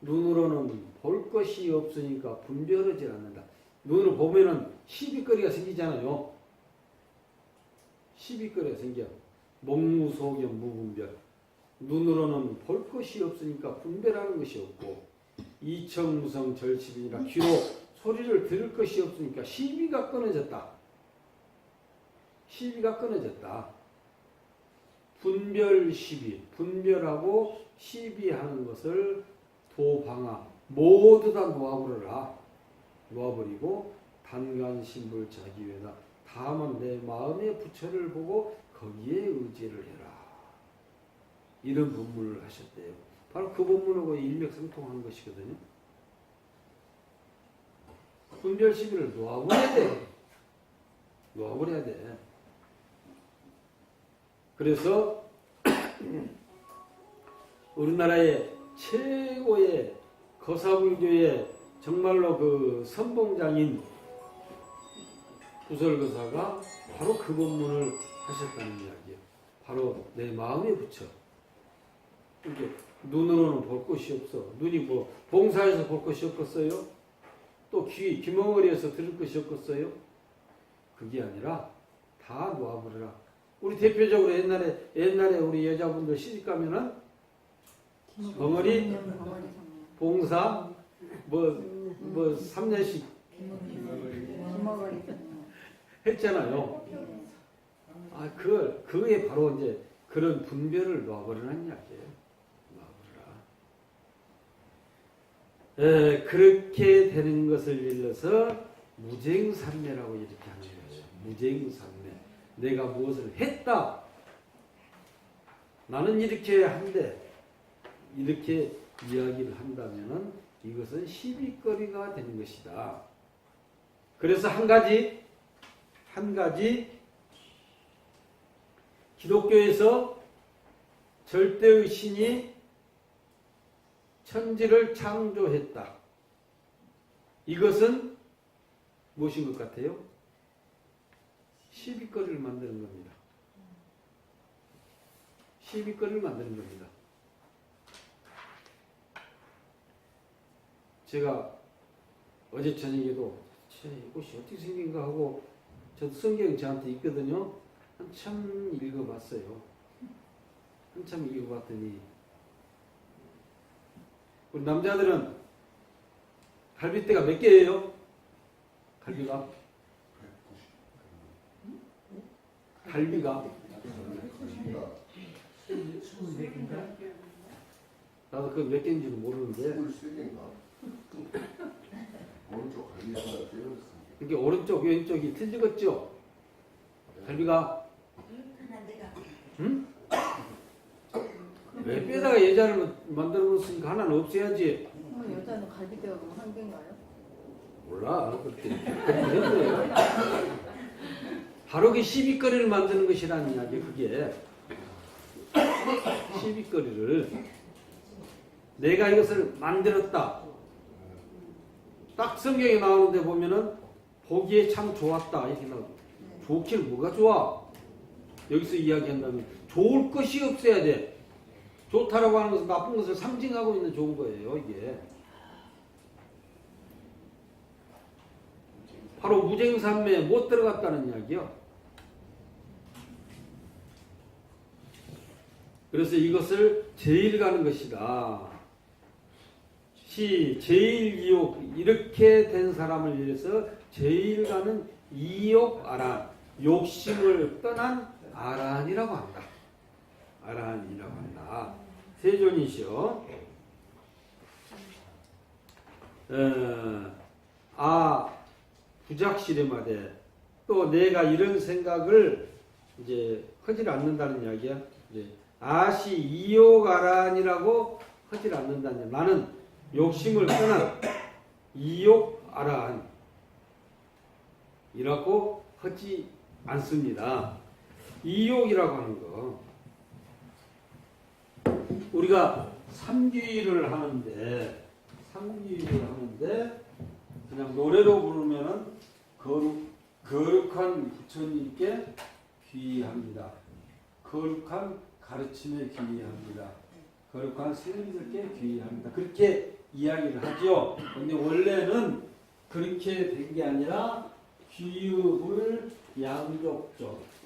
눈으로는 볼 것이 없으니까 분별하지 않는다. 눈으로 보면은 시비거리가 생기잖아요. 시비거리가 생겨. 목무소견 무분별. 눈으로는 볼 것이 없으니까 분별하는 것이 없고 이청무성 절십이니라 귀로 소리를 들을 것이 없으니까 시비가 끊어졌다. 시비가 끊어졌다. 분별 시비, 분별하고 시비하는 것을 도방아 모두 다 놓아버려라. 놓아버리고 단간신불 자기외다. 다만 내 마음의 부처를 보고 거기에 의지를 해라. 이런 법문을 하셨대요. 바로 그 법문하고 일맥상통하는 것이거든요. 분별 시비를 놓아버려야 돼. 놓아버려야 돼. 그래서 우리나라의 최고의 거사불교의 정말로 그 선봉장인 부설거사가 바로 그 법문을 하셨다는 이야기예요. 바로 내 마음에 붙여. 이게 눈으로는 볼 것이 없어. 눈이 뭐 봉사에서 볼 것이 없겠어요? 또 귀멍어리에서 들을 것이 없겠어요? 그게 아니라 다 놓아버려라. 우리 대표적으로 옛날에 우리 여자분들 시집 가면은 벙어리, 봉사, 뭐 3년씩 했잖아요. 아, 그게 바로 이제 그런 분별을 놓아버리는 이야기예요. 놓아버려라. 그렇게 되는 것을 일러서 무쟁산매라고 이렇게 하는 거예요. 무쟁산매. 내가 무엇을 했다. 나는 이렇게 한데 이렇게 이야기를 한다면은 이것은 시비거리가 되는 것이다. 그래서 한 가지 기독교에서 절대의 신이 천지를 창조했다. 이것은 무엇인 것 같아요? 시비거리를 만드는 겁니다. 시비거리를 만드는 겁니다. 제가 어제 저녁에도 이것이 어떻게 생긴가 하고 저도 성경이 저한테 있거든요. 한참 읽어봤어요. 한참 읽어봤더니 우리 남자들은 갈비뼈가 몇 개예요? 갈비가? 나도 그 몇 개인지는 모르는데 오른쪽 갈비뼈가 이게 오른쪽 왼쪽이 틀리겠죠? 갈비가 응? 왜 뼈다가 여자를 만들어 놓으니까 하나는 없애야지. 여자는 갈비뼈가 그럼 한 개인가요? 몰라. 그렇게 했어요. 바로 그 시비거리를 만드는 것이라는 이야기. 그게 시비거리를 내가 이것을 만들었다. 딱 성경에 나오는데 보면은 보기에 참 좋았다 이렇게 나오죠. 좋기는 뭐가 좋아? 여기서 이야기한다면 좋을 것이 없어야 돼. 좋다라고 하는 것은 나쁜 것을 상징하고 있는 좋은 거예요. 이게 바로 무쟁산매에 못 들어갔다는 이야기요. 그래서 이것을 제일 가는 것이다. 제일 이욕, 이렇게 된 사람을 위해서 제일 가는 이욕 아란, 욕심을 떠난 아란이라고 한다. 아란이라고 한다. 세존이시여. 부작시름하되 또 내가 이런 생각을 이제 하질 않는다는 이야기야. 이제 아시 이욕아라니라고 하질 않는다는 이야기. 나는 욕심을 떠나 이욕아라한 이라고 하지 않습니다. 이욕이라고 하는 거 우리가 삼귀를 하는데 그냥 노래로 부르면은 거룩한 부처님께 귀의합니다. 거룩한 가르침에 귀의합니다. 거룩한 스님들께 귀의합니다. 그렇게 이야기를 하죠. 근데 원래는 그렇게 된 게 아니라 귀의을 양족적.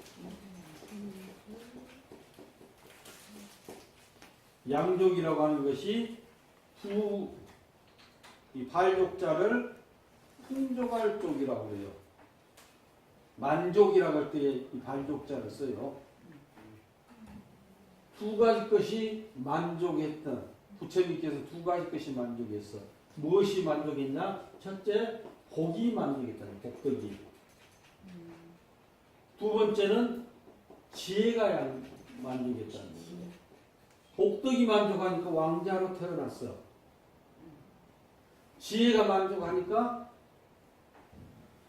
양족이라고 하는 것이 이 발족자를 풍족할 쪽이라고 해요. 만족이라고 할 때 이 발족자를 써요. 두 가지 것이 만족했던 부처님께서 두 가지 것이 만족했어. 무엇이 만족했냐? 첫째, 복이 만족했다는 복덕이. 두 번째는 지혜가 만족했다는 거예요. 복덕이 만족하니까 왕자로 태어났어. 지혜가 만족하니까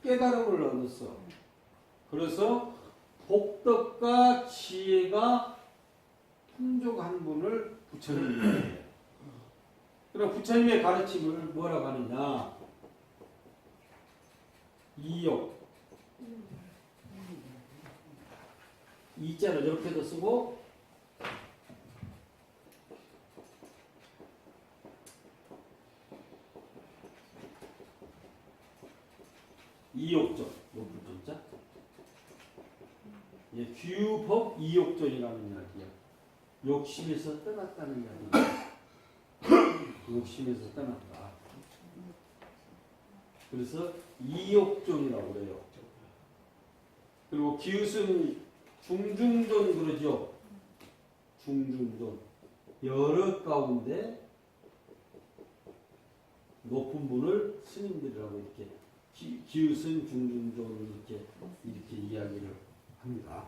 깨달음을 얻었어. 그래서 복덕과 지혜가 풍족한 분을 부처님이라고 해요. 그럼 부처님의 가르침을 뭐라고 하느냐? 이욕. 이자를 이렇게도 쓰고 이욕전, 높은 전자. 예, 규법 이욕전이라는 이야기야. 욕심에서 떠났다는 이야기야. 욕심에서 떠났다. 그래서 이욕전이라고 그래요. 그리고 기웃은 중중전 그러죠. 중중전. 여러 가운데 높은 분을 스님들이라고 이렇게 기웃은 중중전 이렇게 이야기를 합니다.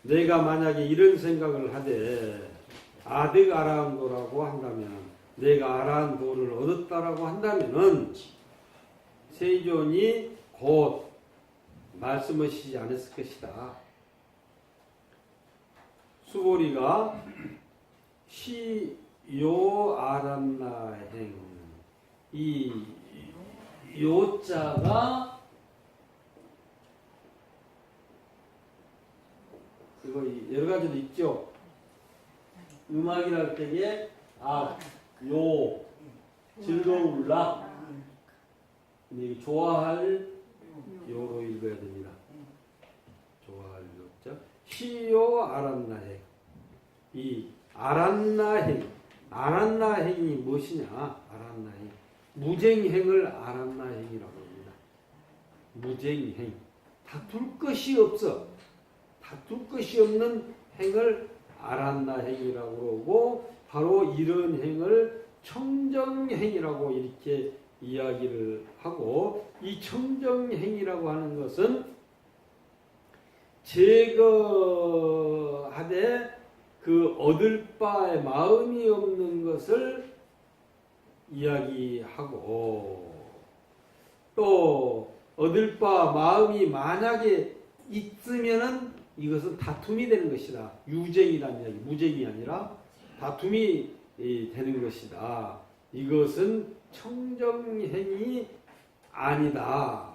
내가 만약에 이런 생각을 하되 아득 아라한도라고 한다면 내가 아라한 도를 얻었다라고 한다면은 세존이 곧 말씀하시지 않았을 것이다. 수고리가 시요 아란나행 이 요자가 그거 여러 가지도 있죠. 음악이라 할 때에 요 즐거울라 근데 좋아할 요로 읽어야 됩니다. 좋아할 요자 시요 아란나행 이 아란나행이 무엇이냐? 아란나행 무쟁행을 아란나행이라고 합니다. 무쟁행 다툴 것이 없어. 다툴 것이 없는 행을 아란나행이라고 그러고 바로 이런 행을 청정행이라고 이렇게 이야기를 하고 이 청정행이라고 하는 것은 제거하되 그 얻을 바에 마음이 없는 것을 이야기하고 또 얻을 바 마음이 만약에 있으면은 이것은 다툼이 되는 것이다. 유쟁이라는 이야기, 무쟁이 아니라 다툼이 되는 것이다. 이것은 청정행이 아니다.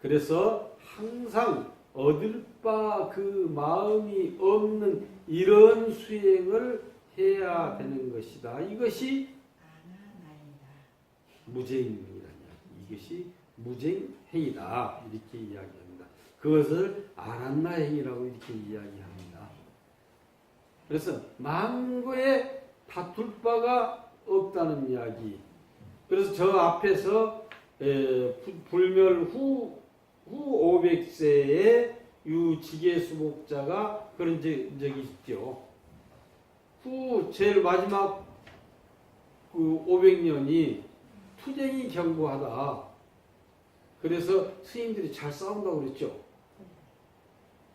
그래서 항상 얻을 바 그 마음이 없는 이런 수행을 해야 되는 것이다. 이것이 무쟁이라는 이야기. 이것이 무쟁행이다. 이렇게 이야기합니다. 그것을 아란나행이라고 이렇게 이야기합니다. 그래서 만고에 다툴 바가 없다는 이야기. 그래서 저 앞에서 불멸 후 500세의 유지계수목자가 그런 적이 있죠. 후 제일 마지막 그 500년이 투쟁이 견고하다. 그래서 스님들이 잘 싸운다고 그랬죠.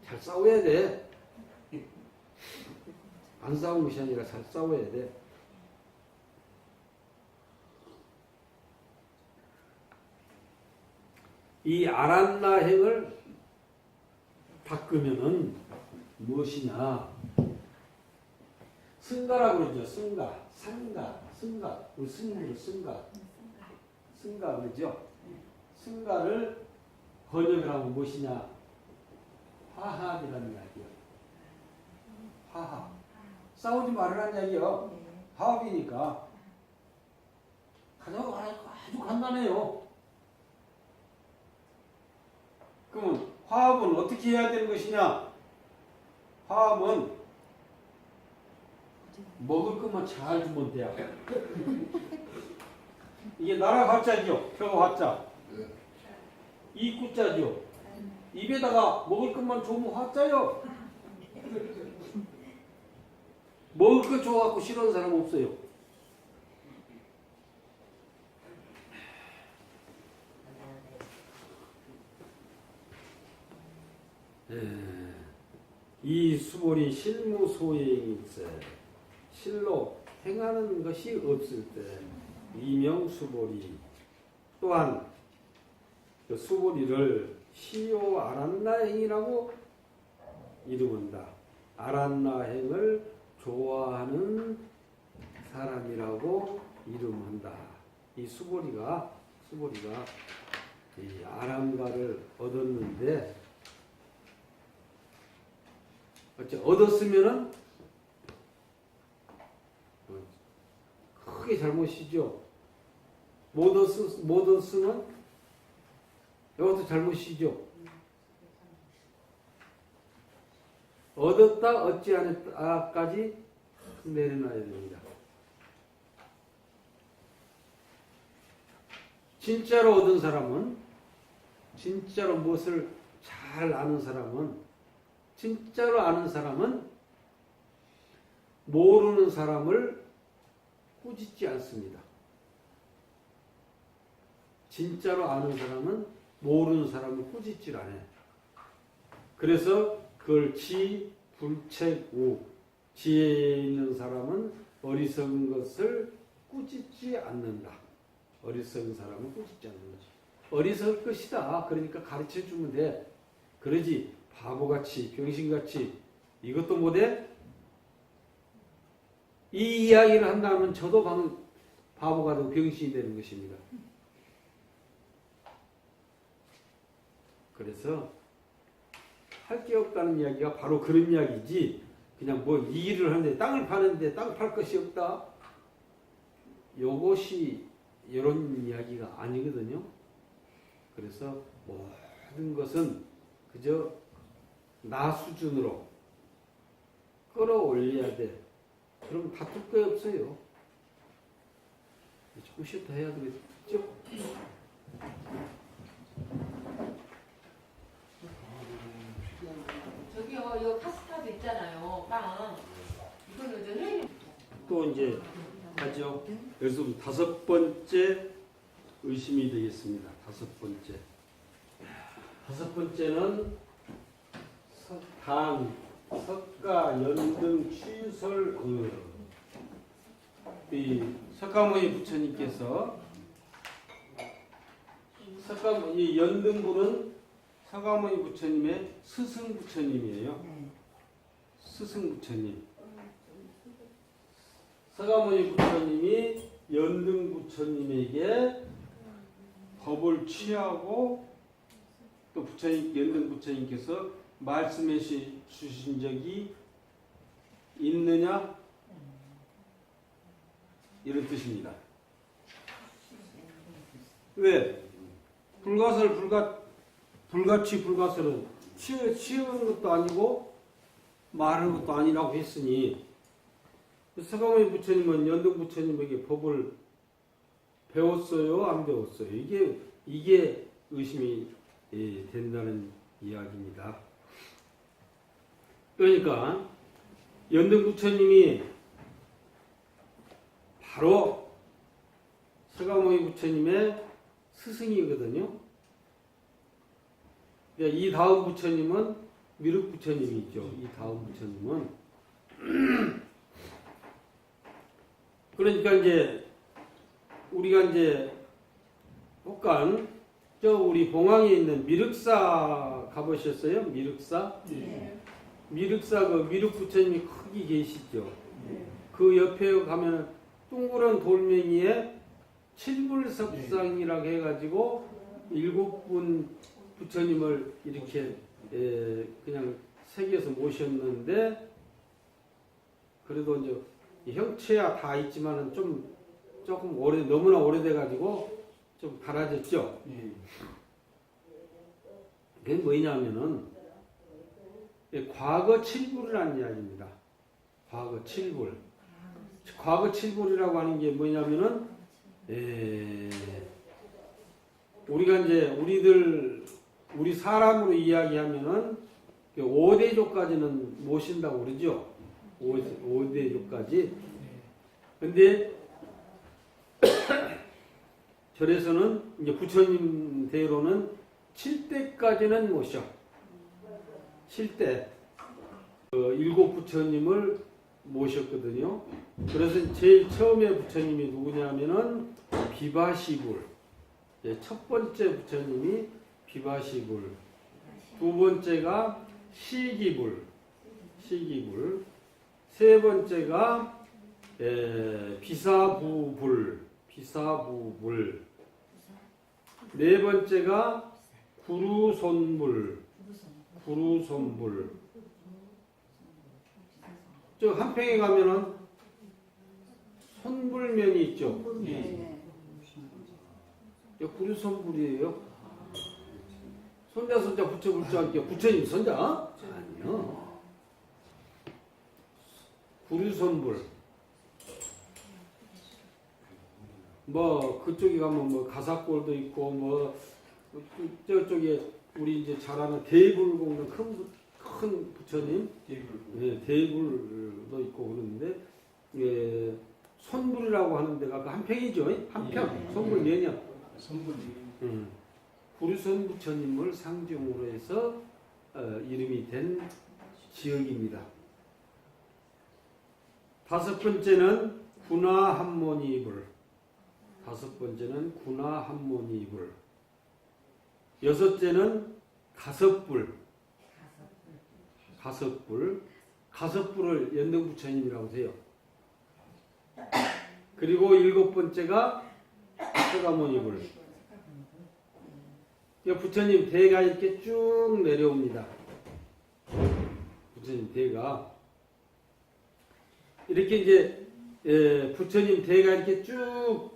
잘 싸워야 돼. 안 싸우는 것이 아니라 잘 싸워야 돼. 이 아란나행을 닦으면은 무엇이냐? 승가라고 그러죠. 승가, 상가, 승가. 우리 스님으로 승가. 승가 그러죠. 승가를 번역을 하면 무엇이냐? 화합이라는 이야기예요. 화합. 싸우지 말으라는 이야기예요. 화합이니까. 아주 간단해요. 그러면 화합은 어떻게 해야 되는 것이냐? 화합은 먹을 것만 잘 주면 돼요. 이게 나라 화자죠. 표 화자. 이구자죠. 입에다가 먹을 것만 좋으면 화자요. 먹을 거 좋아갖고 싫어하는 사람 없어요. 이 수보리 실무소행일세 실로 행하는 것이 없을 때 이명 수보리. 또한 그 수보리를 시요 아란나행이라고 이름한다. 아란나행을 좋아하는 사람이라고 이름한다. 이 수보리가 이 아람가를 얻었는데 어째 얻었으면은 크게 잘못이죠. 못 얻었으면 이것도 잘못이죠. 얻었다 얻지 않았다까지 내려놔야 됩니다. 진짜로 얻은 사람은, 진짜로 무엇을 잘 아는 사람은, 진짜로 아는 사람은 모르는 사람을 꾸짖지 않습니다. 진짜로 아는 사람은 모르는 사람을 꾸짖질 않아요. 그래서 그걸 지, 불책, 우. 지혜 있는 사람은 어리석은 것을 꾸짖지 않는다. 어리석은 사람은 꾸짖지 않는다. 어리석을 것이다. 그러니까 가르쳐 주면 돼. 그러지 바보같이 병신같이 이것도 못해? 이 이야기를 한다면 저도 바보가 되고 병신이 되는 것입니다. 그래서 할 게 없다는 이야기가 바로 그런 이야기지. 그냥 뭐 이 일을 하는데 땅을 파는데 땅 팔 것이 없다. 요것이 이런 이야기가 아니거든요. 그래서 모든 것은 그저 나 수준으로 끌어올려야 돼. 그럼 다툴 거 없어요. 조금 쉬었다 해야 되겠죠? 저기요, 이거 파스타도 있잖아요. 빵. 이거는 저 햄이. 또 이제 하죠. 그래서 5번째 의심이 되겠습니다. 5번째. 5번째는 당, 석가, 연등, 취설, 이 석가모니 부처님께서 이 연등부는 석가모니 부처님의 스승 부처님이에요. 스승 부처님. 석가모니 부처님이 연등 부처님에게 법을 취하고 또 연등 부처님께서 말씀해 주신 적이 있느냐? 이런 뜻입니다. 왜? 불가치 불가설은 치우는 것도 아니고 말하는 것도 아니라고 했으니 석가모니 부처님은 연등 부처님에게 법을 배웠어요? 안 배웠어요? 이게 의심이 된다는 이야기입니다. 그러니까 연등 부처님이 바로 서가모니 부처님의 스승이거든요. 그러니까 이 다음 부처님은 미륵 부처님이죠. 이 다음 부처님은 그러니까 이제 우리가 이제 혹간 저 우리 봉황에 있는 미륵사 가보셨어요? 미륵사? 네. 미륵사 그 미륵 부처님이 거기 계시죠. 그 옆에 가면 둥그런 돌멩이에 칠불석상이라고 해가지고 7분 부처님을 이렇게 그냥 새겨서 모셨는데 그래도 이제 형체야 다 있지만은 조금 너무나 오래돼가지고 좀 갈아졌죠. 그게 뭐냐면은 과거 칠불이라는 이야기입니다. 과거 칠불. 과거 칠불이라고 하는 게 뭐냐면은 우리가 이제 우리 사람으로 이야기하면은 5대조까지는 모신다고 그러죠. 5대조까지. 근데 절에서는 이제 부처님 대로는 7대까지는 모셔. 7대. 7 부처님을 모셨거든요. 그래서 제일 처음에 부처님이 누구냐면은 비바시불. 첫 번째 부처님이 비바시불. 두 번째가 시기불. 세 번째가 비사부불. 네 번째가 구루손불. 저 한평에 가면은 손불면이 있죠. 네. 구루손불이에요. 손자 부처불 줄 알게요. 부처님 손자? 아니요. 구루손불. 뭐 그쪽에 가면 뭐 가사골도 있고 뭐 저쪽에 우리 이제 잘 아는 대불공동 큰 부처님, 대불도 있고 그러는데 손불이라고 하는 데가 그 한평이죠. 한평. 손불면이요. 구루손 부처님을 상징으로 해서 이름이 된 지역입니다. 다섯 번째는 군화한모니불. 여섯째는 가섭불. 가섭불을 연등 부처님이라고 해요. 그리고 7번째가 서가모니불. 부처님 대가 이렇게 쭉 내려옵니다. 부처님 대가 이렇게 이제 부처님 대가 이렇게 쭉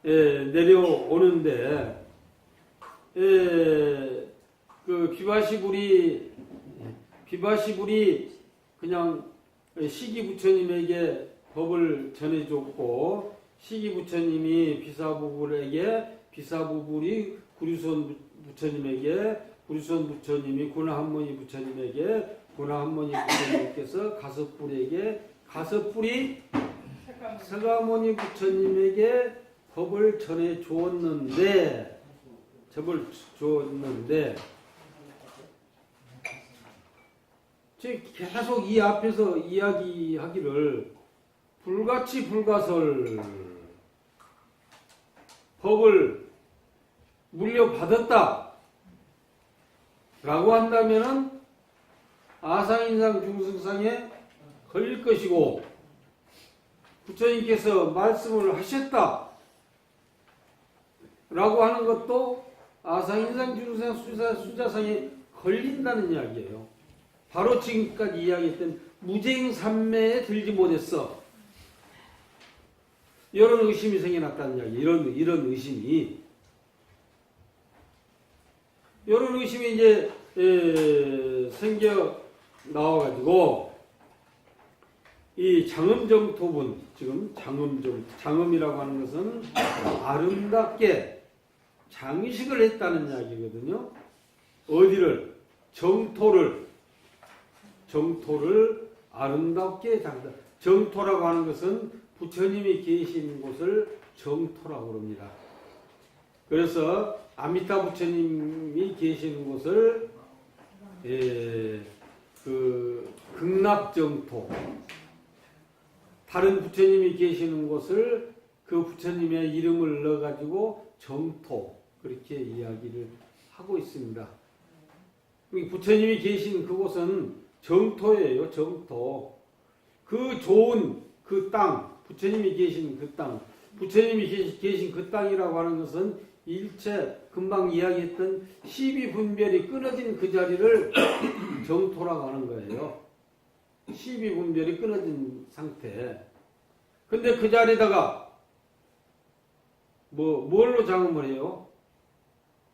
내려오는데 그 비바시불이 그냥 시기 부처님에게 법을 전해줬고 시기 부처님이 비사부불이 구류손 부처님에게 구류손 부처님이 군화한모니 부처님에게 군화한모니 부처님께서 가섭불이 서가모니 부처님에게 법을 전해 주었는데 계속 이 앞에서 이야기하기를 불같이 불가설 법을 물려받았다 라고 한다면은 아상인상 중승상에 걸릴 것이고 부처님께서 말씀을 하셨다 라고 하는 것도 아상인상 중승상 수자상에 걸린다는 이야기예요. 바로 지금까지 이야기했던 무쟁삼매에 들지 못했어. 이런 의심이 생겨났다는 이야기. 이런 의심이. 이런 의심이 이제 생겨 나와가지고 이 장음정토분, 지금 장음이라고 하는 것은 아름답게 장식을 했다는 이야기거든요. 어디를? 정토를 아름답게 장식. 정토라고 하는 것은 부처님이 계신 곳을 정토라고 그럽니다. 그래서 아미타 부처님이 계시는 곳을 그 극락정토, 다른 부처님이 계시는 곳을 그 부처님의 이름을 넣어가지고 정토, 그렇게 이야기를 하고 있습니다. 부처님이 계신 그곳은 정토예요, 정토. 그 좋은 그 땅, 부처님이 계신 그 땅, 부처님이 계신 그 땅이라고 하는 것은 일체 금방 이야기했던 12분별이 끊어진 그 자리를 정토라고 하는 거예요. 12분별이 끊어진 상태. 근데 그 자리에다가 뭘로 장음을 해요?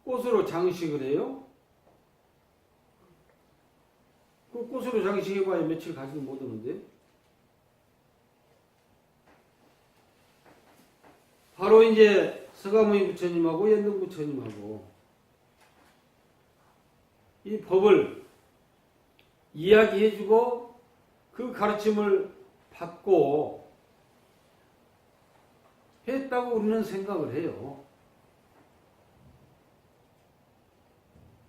꽃으로 장식을 해요? 그 꽃으로 장식해봐야 며칠 가지도 못하는데. 바로 이제 서가모니 부처님하고 연등 부처님하고 이 법을 이야기해주고 그 가르침을 받고 했다고 우리는 생각을 해요.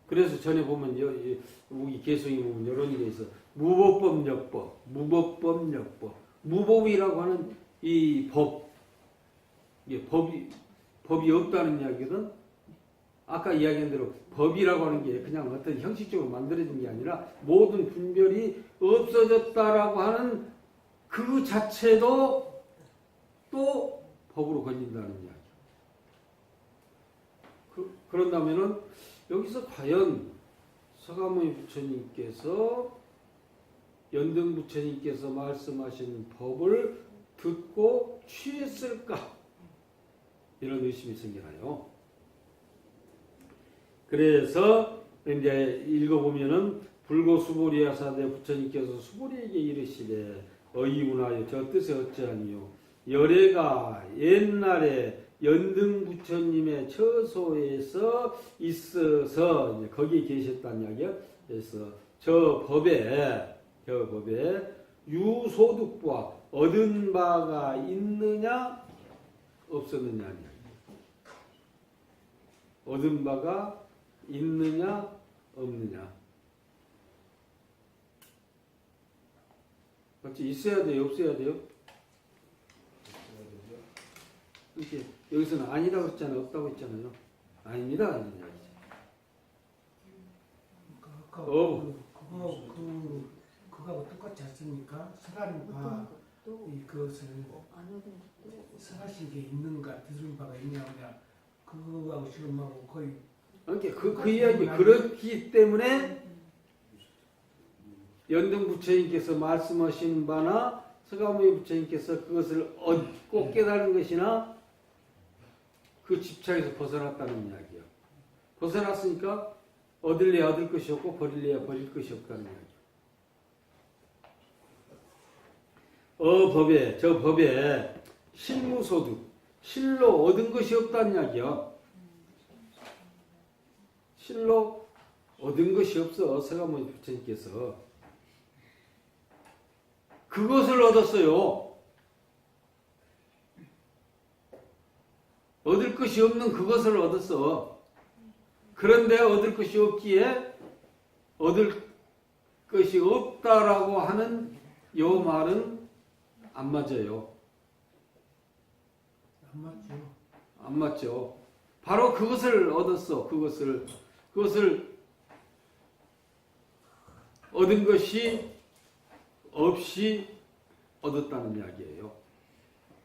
그래서 전에 보면 우리 개성이 보면 이런 게 있어. 무법법역법, 무법법역법, 무법이라고 하는 이 법, 이게 법이 없다는 이야기거든. 아까 이야기한 대로 법이라고 하는 게 그냥 어떤 형식적으로 만들어진 게 아니라 모든 분별이 없어졌다라고 하는 그 자체도 또 법으로 걸린다는 이야기. 그런다면은 여기서 과연 서가모니 부처님께서 연등 부처님께서 말씀하신 법을 듣고 취했을까? 이런 의심이 생겨나요. 그래서 이제 읽어보면은 불고수보리야사대 부처님께서 수보리에게 이르시되 어이운하여 저 뜻이 어찌하니요 열애가 옛날에 연등 부처님의 처소에서 있어서 이제 거기 계셨다는 이야기야. 그래서 저 법에 유소득부와 얻은 바가 있느냐 없었느냐. 얻은 바가 있느냐 없느냐. 맞지? 있어야 돼요, 없어야 돼요? 이렇게 여기서는 아니라고 했잖아요, 없다고 했잖아요. 아닙니다, 이런 이야기죠. 그거하고 똑같지 않습니까? 설하는 바 이것을 설하신 게 있는가, 들은 바가 있냐 없냐, 그거하고 지금하고 거의. 그러니까 그 이야기 그렇기 때문에 연등 부처님께서 말씀하신 바나 서가모니 부처님께서 그것을 얻고 깨달은 것이나 그 집착에서 벗어났다는 이야기예요. 벗어났으니까 얻을래야 얻을 것이 없고 버릴래야 버릴 것이 없다는 이야기예요. 저 법에 실무소득, 실로 얻은 것이 없다는 이야기예요. 실로 얻은 것이 없어. 서가모니 부처님께서 그것을 얻었어요. 얻을 것이 없는 그것을 얻었어. 그런데 얻을 것이 없기에 얻을 것이 없다라고 하는 요 말은 안 맞아요. 안 맞죠. 안 맞죠. 바로 그것을 얻었어. 그것을 얻은 것이 없이 얻었다는 이야기예요.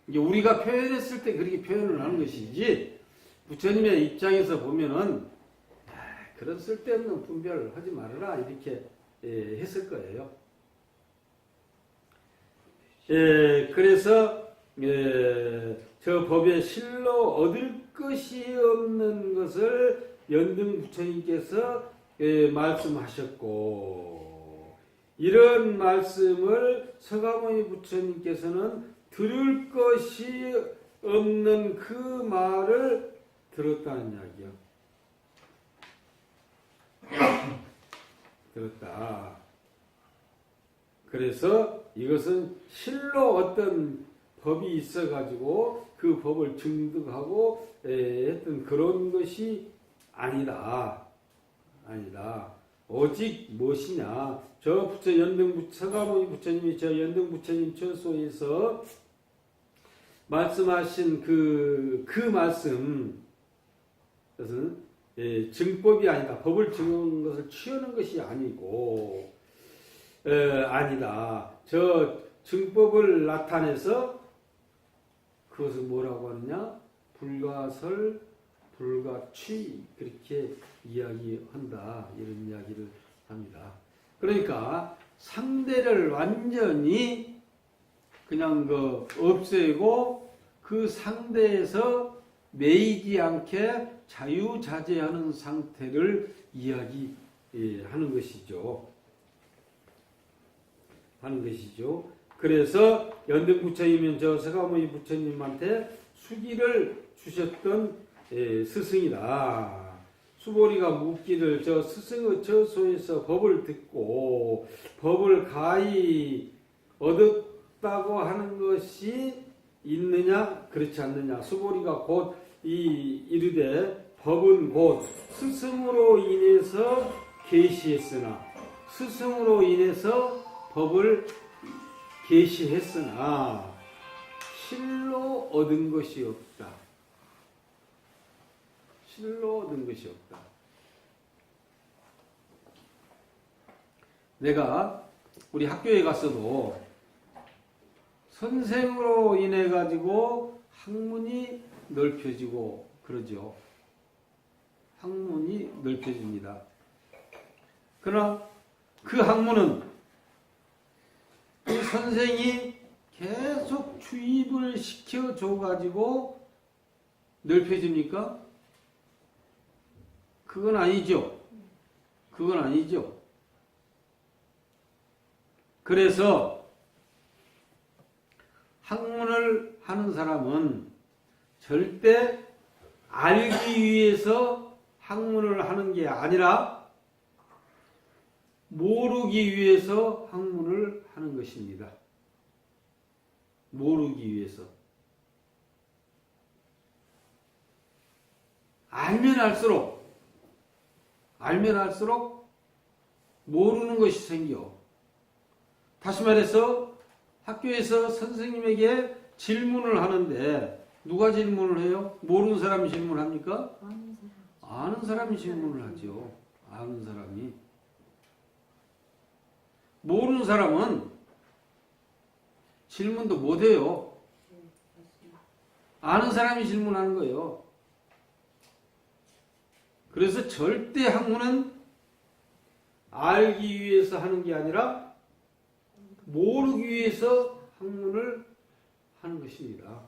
이게 우리가 표현했을 때 그렇게 표현을 하는 것이지 부처님의 입장에서 보면은 그런 쓸데없는 분별을 하지 말아라 이렇게 했을 거예요. 그래서 저 법에 실로 얻을 것이 없는 것을 연등 부처님께서 말씀하셨고 이런 말씀을 서가모니 부처님께서는 들을 것이 없는 그 말을 들었다는 이야기요. 들었다. 그래서 이것은 실로 어떤 법이 있어가지고 그 법을 증득하고 했던 그런 것이 아니다. 오직 무엇이냐? 저 부처 서가모니 부처님이 저 연등 부처님 처소에서 말씀하신 그 말씀, 그것은 증법이 아니다. 법을 증하는 것을 취하는 것이 아니고 아니다. 저 증법을 나타내서 그것을 뭐라고 하느냐? 불가설, 불가취 그렇게 이야기한다. 이런 이야기를 합니다. 그러니까 상대를 완전히 그냥 없애고 그 상대에서 매이지 않게 자유자재하는 상태를 이야기하는 것이죠. 그래서 연등 부처님은 저 서가모니 부처님한테 수기를 주셨던 스승이다. 수보리가 묻기를 저 스승의 처소에서 법을 듣고 법을 가히 얻었다고 하는 것이 있느냐 그렇지 않느냐. 수보리가 곧 이르되 법은 곧 스승으로 인해서 계시했으나 스승으로 인해서 법을 계시했으나 실로 얻은 것이 없다. 내가 우리 학교에 갔어도 선생으로 인해 가지고 학문이 넓혀지고 그러죠. 학문이 넓혀집니다. 그러나 그 학문은 그 선생이 계속 주입을 시켜줘 가지고 넓혀집니까? 그건 아니죠. 그래서 학문을 하는 사람은 절대 알기 위해서 학문을 하는 게 아니라 모르기 위해서 학문을 하는 것입니다. 모르기 위해서. 알면 알수록 모르는 것이 생겨. 다시 말해서 학교에서 선생님에게 질문을 하는데 누가 질문을 해요? 모르는 사람이 질문합니까? 아는 사람이 질문을 하죠. 아는 사람이. 모르는 사람은 질문도 못해요. 아는 사람이 질문하는 거예요. 그래서 절대 학문은 알기 위해서 하는 게 아니라 모르기 위해서 학문을 하는 것입니다.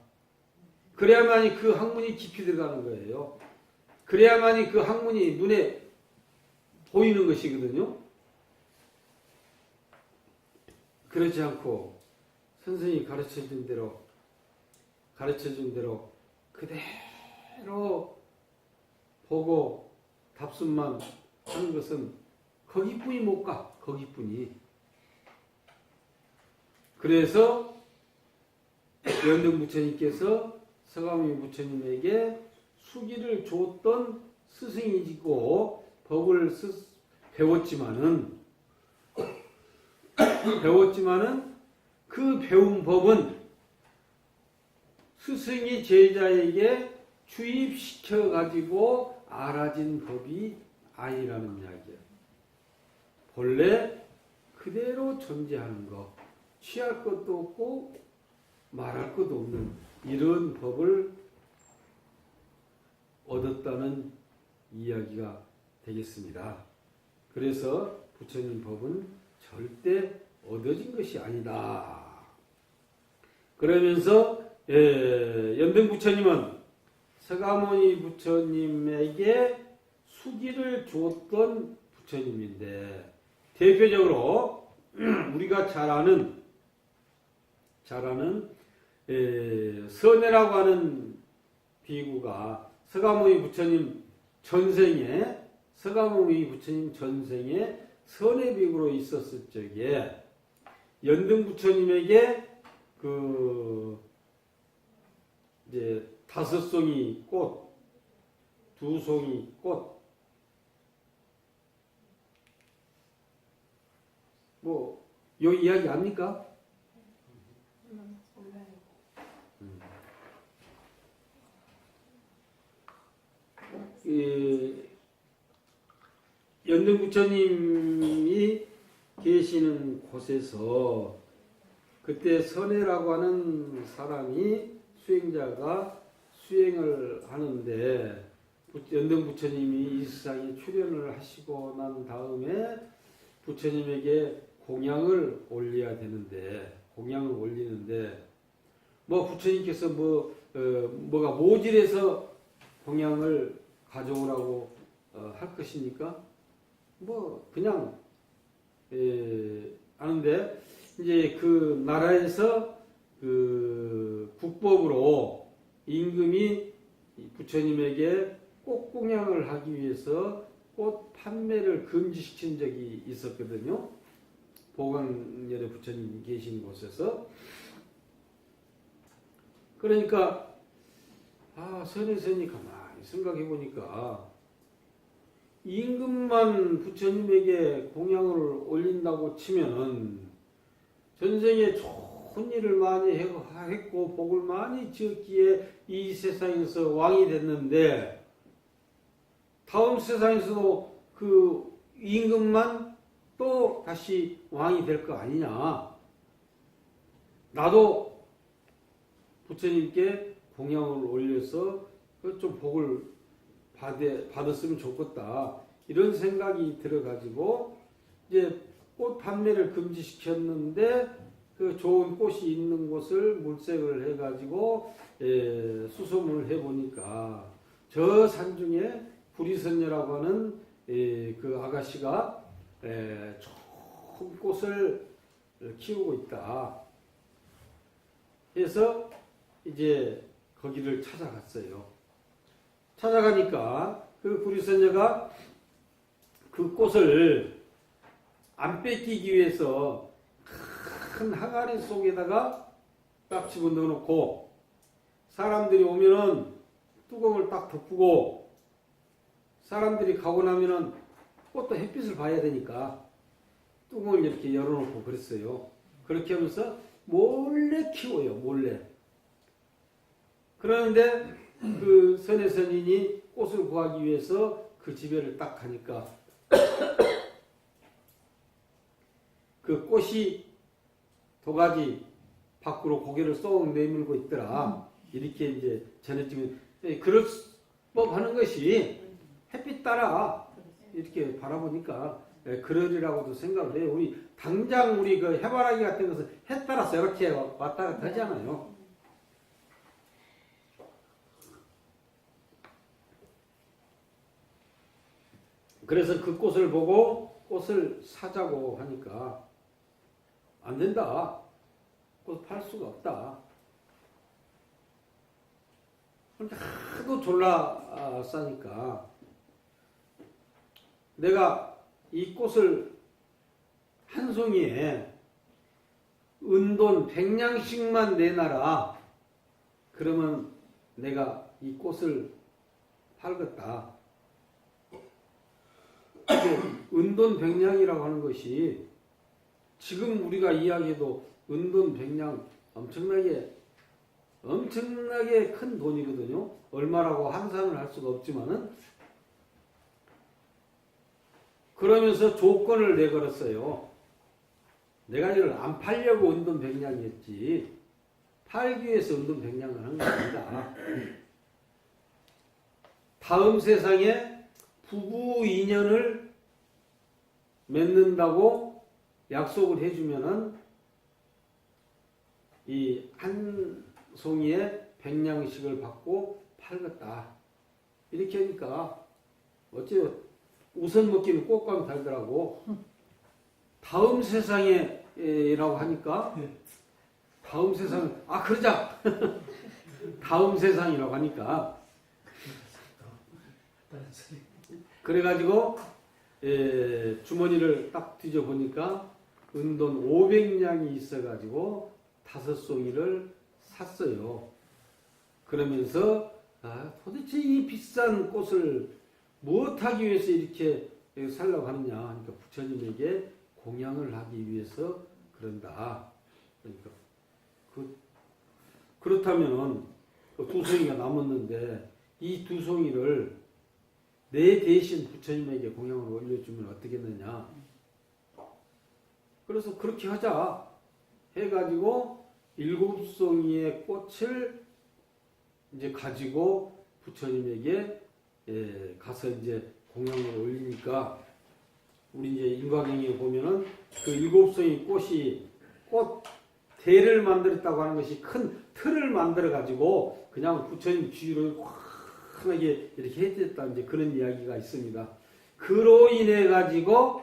그래야만이 그 학문이 깊이 들어가는 거예요. 그래야만이 그 학문이 눈에 보이는 것이거든요. 그렇지 않고 선생님이 가르쳐준 대로 그대로 보고 답습만 하는 것은 거기뿐이 못 가. 거기뿐이. 그래서 연등 부처님께서 서가모니 부처님에게 수기를 줬던 스승이고 법을 배웠지만은 그 배운 법은 스승이 제자에게 주입시켜 가지고 알아진 법이 아니라는 이야기야. 본래 그대로 존재하는 것, 취할 것도 없고 말할 것도 없는 이런 법을 얻었다는 이야기가 되겠습니다. 그래서 부처님 법은 절대 얻어진 것이 아니다. 그러면서 연등 부처님은 서가모니 부처님에게 수기를 주었던 부처님인데 대표적으로 우리가 잘 아는 선해라고 하는 비구가 서가모니 부처님 전생에 선해 비구로 있었을 적에 연등 부처님에게 그 이제 5송이 꽃, 2송이 꽃, 뭐 요 이야기 압니까? 연등 부처님이 계시는 곳에서 그때 선해라고 하는 사람이 수행자가 수행을 하는데 연등 부처님이 이 세상에 출현을 하시고 난 다음에 부처님에게 공양을 올려야 되는데 공양을 올리는데 뭐 부처님께서 뭐가 모질해서 공양을 가져오라고 할 것입니까? 뭐 그냥 하는데 이제 그 나라에서 그 국법으로 임금이 부처님에게 꽃 공양을 하기 위해서 꽃 판매를 금지시킨 적이 있었거든요. 보광열의 부처님 계신 곳에서. 그러니까 선해선이 가만히 생각해 보니까 임금만 부처님에게 공양을 올린다고 치면은 전생에 좋은 일을 많이 했고 복을 많이 지었기에 이 세상에서 왕이 됐는데 다음 세상에서도 그 임금만 또 다시 왕이 될 거 아니냐. 나도 부처님께 공양을 올려서 좀 복을 받았으면 좋겠다. 이런 생각이 들어가지고 이제 꽃 판매를 금지시켰는데 그 좋은 꽃이 있는 곳을 물색을 해가지고 수소문을 해보니까 저 산중에 구리선녀라고 하는 그 아가씨가 좋은 꽃을 키우고 있다. 해서 이제 거기를 찾아갔어요. 찾아가니까 그 구리선녀가 그 꽃을 안 뺏기기 위해서 큰 항아리 속에다가 딱 집어넣어 놓고 사람들이 오면은 뚜껑을 딱 덮고 사람들이 가고 나면은 꽃도 햇빛을 봐야 되니까 뚜껑을 이렇게 열어놓고 그랬어요. 그렇게 하면서 몰래 키워요. 몰래. 그러는데 그 선해선인이 꽃을 구하기 위해서 그 집에를 딱 가니까 그 꽃이 도가지 밖으로 고개를 쏙 내밀고 있더라. 이렇게 이제 전해지면 그럴 법하는 것이 햇빛 따라 이렇게 바라보니까 그러리라고도 생각을 해요. 우리 당장 우리 그 해바라기 같은 것은 해 따라서 이렇게 왔다 갔다 하잖아요. 그래서 그 꽃을 보고 꽃을 사자고 하니까 안 된다. 꽃 팔 수가 없다. 그런데 하도 졸라 싸니까 내가 이 꽃을 한 송이에 은돈 100냥씩만 내놔라. 그러면 내가 이 꽃을 팔겠다. 은돈 100냥이라고 하는 것이 지금 우리가 이야기해도 은돈 100냥 엄청나게 큰 돈이거든요. 얼마라고 환산을 할 수가 없지만은 그러면서 조건을 내걸었어요. 내가 이걸 안 팔려고 은돈 100냥이었지 팔기 위해서 은돈 100냥을 한 거 아니다. 다음 세상에 부부 인연을 맺는다고 약속을 해주면은 이 한 송이에 100냥씩을 받고 팔겠다. 이렇게 하니까 어째요? 우선 먹기는 꽃감 달더라고. 다음 세상에라고 하니까 다음 세상 그러자. 다음 세상이라고 하니까 그래가지고 주머니를 딱 뒤져보니까 은돈 500냥이 있어가지고 5송이를 샀어요. 그러면서 도대체 이 비싼 꽃을 무엇하기 위해서 이렇게 살라고 하느냐 하니까 부처님에게 공양을 하기 위해서 그런다. 그러니까 그렇다면 두 송이가 남았는데 이 두 송이를 내 대신 부처님에게 공양을 올려주면 어떻겠느냐. 그래서 그렇게 하자 해가지고 7송이의 꽃을 이제 가지고 부처님에게 가서 이제 공양을 올리니까 우리 이제 인과경에 보면은 그 7송이 꽃이 꽃 대를 만들었다고 하는 것이 큰 틀을 만들어 가지고 그냥 부처님 주위로 환하게 이렇게 해줬다 이제 그런 이야기가 있습니다. 그로 인해 가지고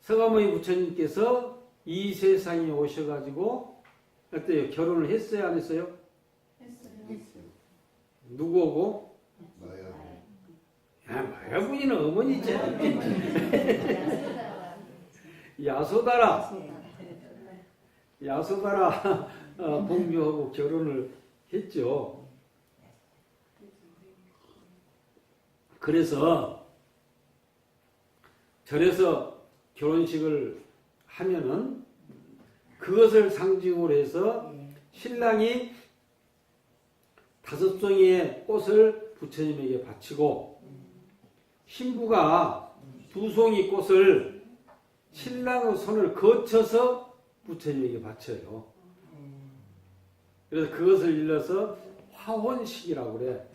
서가모니 부처님께서 이 세상에 오셔가지고 어때요? 결혼을 했어요, 안 했어요? 했어요. 누구하고? 마야부인은 어머니지. 야소다라 공주하고 결혼을 했죠. 그래서 절에서 결혼식을 하면은 그것을 상징으로 해서 신랑이 5송이의 꽃을 부처님에게 바치고 신부가 2송이 꽃을 신랑의 손을 거쳐서 부처님에게 바쳐요. 그래서 그것을 일러서 화혼식이라고 그래.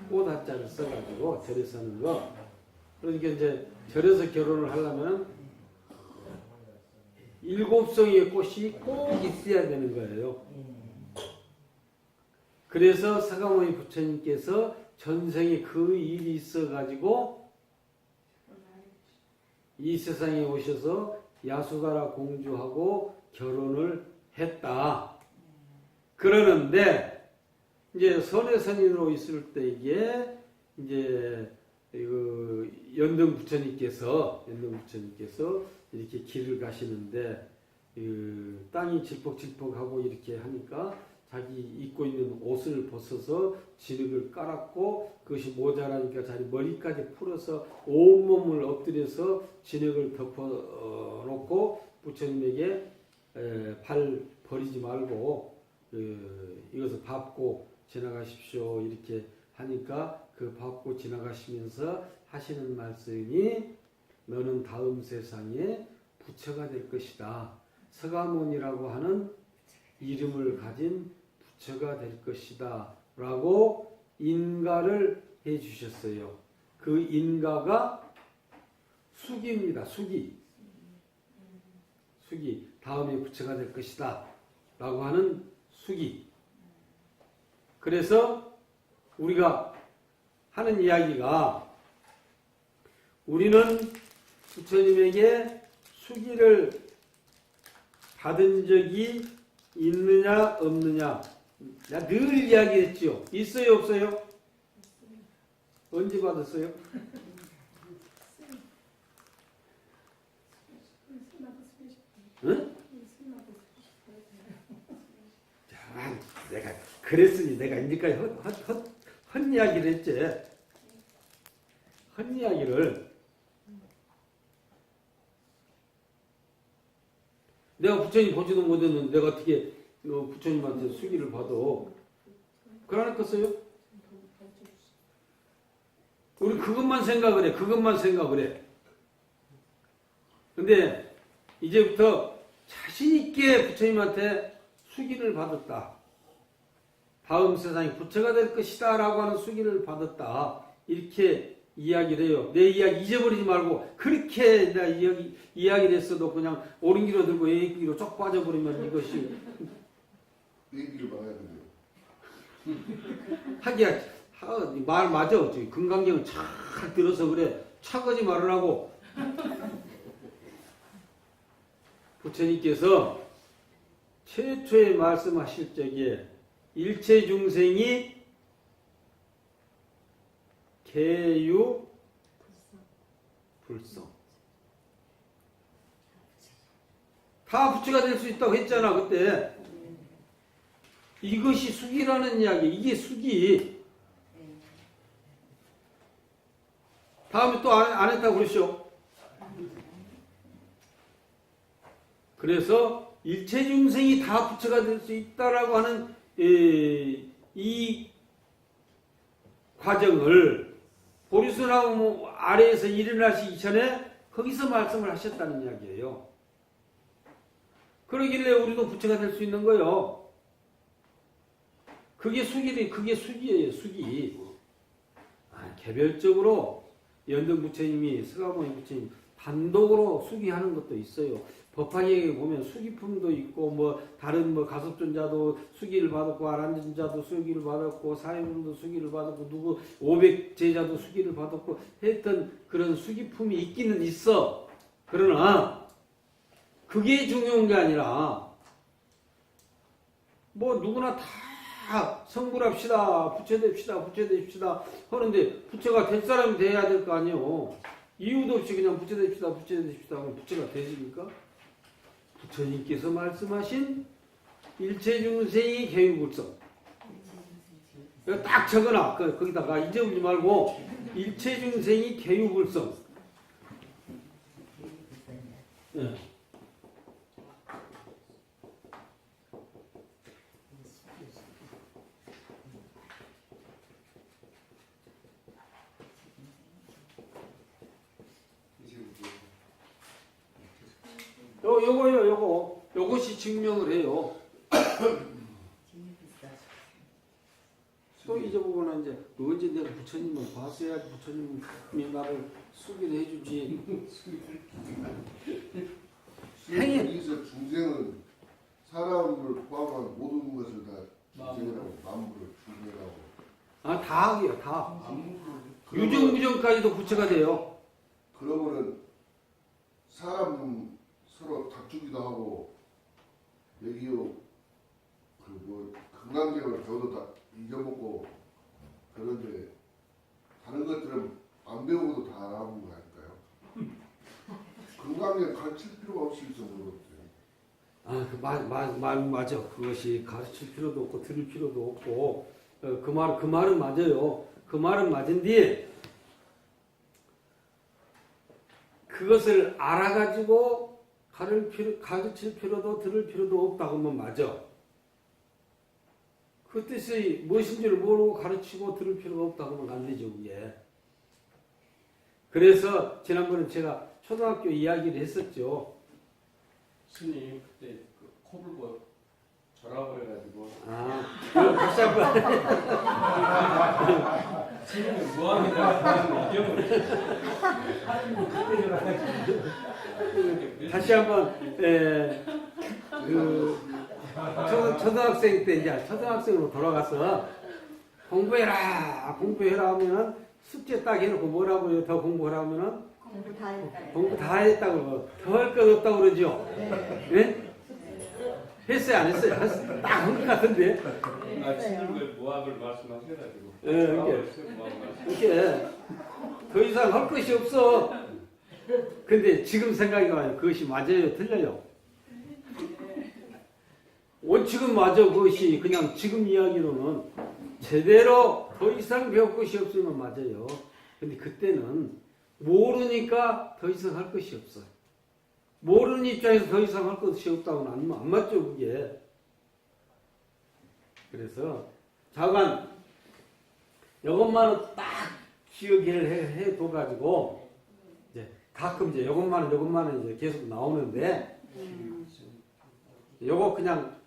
꽃 한자를 써가지고 절에 쓰는 거. 그러니까 이제 절에서 결혼을 하려면 7송이의 꽃이 꼭 있어야 되는 거예요. 그래서 서가모니 부처님께서 전생에 그 일이 있어가지고 이 세상에 오셔서 야수다라 공주하고 결혼을 했다. 그러는데 이제 선해선인으로 있을 때에 이제 연등 부처님께서 이렇게 길을 가시는데 땅이 질퍽질퍽하고 이렇게 하니까 자기 입고 있는 옷을 벗어서 진흙을 깔았고 그것이 모자라니까 자기 머리까지 풀어서 온몸을 엎드려서 진흙을 덮어놓고 부처님에게 발 버리지 말고 이것을 밟고 지나가십시오 이렇게 하니까 그 밟고 지나가시면서 하시는 말씀이 너는 다음 세상에 부처가 될 것이다. 서가모니라고 하는 이름을 가진 부처가 될 것이다. 라고 인가를 해 주셨어요. 그 인가가 수기입니다. 수기. 다음에 부처가 될 것이다. 라고 하는 수기. 그래서 우리가 하는 이야기가 우리는 부처님에게 수기를 받은 적이 있느냐 없느냐 내가 늘 이야기했죠. 있어요 없어요? 언제 받았어요? 응? 자, 내가 그랬으니 내가 이제까지 헛 이야기를 했지. 헛 이야기를 내가 부처님 보지도 못했는데 내가 어떻게 부처님한테 수기를 받아? 그러겠어요? 우리 그것만 생각을 해. 근데 이제부터 자신 있게 부처님한테 수기를 받았다. 다음 세상에 부처가 될 것이다 라고 하는 수기를 받았다. 이렇게 이야기를 해요. 내 이야기 잊어버리지 말고 그렇게 내가 이야기를 했어도 그냥 옳은 길로 들고 A길로 쭉 빠져버리면 이것이 A길을 막아야 돼요. 하기야 말 맞아. 금강경은 착 들어서 그래. 착하지 말으라고. 부처님께서 최초에 말씀하실 적에 일체 중생이 개유 불성 다 부처가 될 수 있다고 했잖아 그때. 이것이 숙이라는 이야기. 이게 숙이. 다음에 또 안 했다고 그러시오. 그래서 일체 중생이 다 부처가 될 수 있다라고 하는 이 과정을 보리수나무 아래에서 일어나시기 전에 거기서 말씀을 하셨다는 이야기예요. 그러길래 우리도 부처가 될 수 있는 거예요. 그게 숙이에요, 숙이. 개별적으로 연등 부처님이, 스가모니 부처님 단독으로 숙이하는 것도 있어요. 법화기에 보면 숙이품도 있고, 뭐 다른 뭐 가섭존자도 수기를 받았고, 아란존자도 수기를 받았고, 사회분도 수기를 받았고, 누구 500제자도 수기를 받았고 했던 그런 수기품이 있기는 있어. 그러나 그게 중요한 게 아니라 뭐 누구나 다 성불합시다, 부처됩시다, 부처됩시다 하는데 부처가 될 사람이 돼야 될 거 아니에요. 이유도 없이 그냥 부처됩시다, 부처됩시다 하면 부처가 되십니까? 부처님께서 말씀하신 일체중생이 개유불성. 딱 적어놔. 거기다가 잊어버리지 말고 일체중생이 개유불성. 네. 요것이 증명을 해요. 또 잊어보거나 이제 언제 내가 부처님을 봤어야지 부처님이 나를 수기를 해주지. 여기서 중생은 사람을 포함한 모든 것을 다 중생이라고, 만물을 중생이라고. 다 하게요, 다. 유정무정까지도 부처가 돼요. 그러면은 사람 서로 다투기도 하고, 여기요 그뭐 건강경을 저도 다 잊어먹고 그런데 다른 것들은 안 배우고도 다 하는 거 아닐까요? 건강경 가르칠 필요가 없이 있어 모르겠어요. 맞아. 그것이 가르칠 필요도 없고 들을 필요도 없고 그 말은 맞아요. 그 말은 맞은데 그것을 알아가지고 가르칠 필요도 들을 필요도 없다고 하면 맞아. 그 뜻이 무엇인지를 모르고 가르치고 들을 필요가 없다고 하면 안 되죠, 그게. 그래서 지난번에 제가 초등학교 이야기를 했었죠. 스님 그때 그 코불고 절하버려가지고 다시 한번. 스님이 무함이다 다시 한번, 초등학생 때 이제 초등학생으로 돌아가서 공부해라 하면은 숙제 딱 해놓고 뭐라고요? 더 공부하라 하면은 공부 다 했다. 공부 다 했다고 더 할 것 없다고 그러죠? 네? 했어요, 안 했어요? 딱 한 것 같은데. 스님을 무함을 말씀하셔가지고 이렇게 더 이상 할 것이 없어. 근데 지금 생각이 나요. 그것이 맞아요, 틀려요? 원칙은 맞아. 그것이 그냥 지금 이야기로는 제대로 더 이상 배울 것이 없으면 맞아요. 근데 그때는 모르니까 더 이상 할 것이 없어요. 모르는 입장에서 더 이상 할 것이 없다고는 안 맞죠, 그게. 그래서 자관 이것만은 딱 기억을 해둬가지고 이제 가끔 이제 이것만은 이제 계속 나오는데 요거 그냥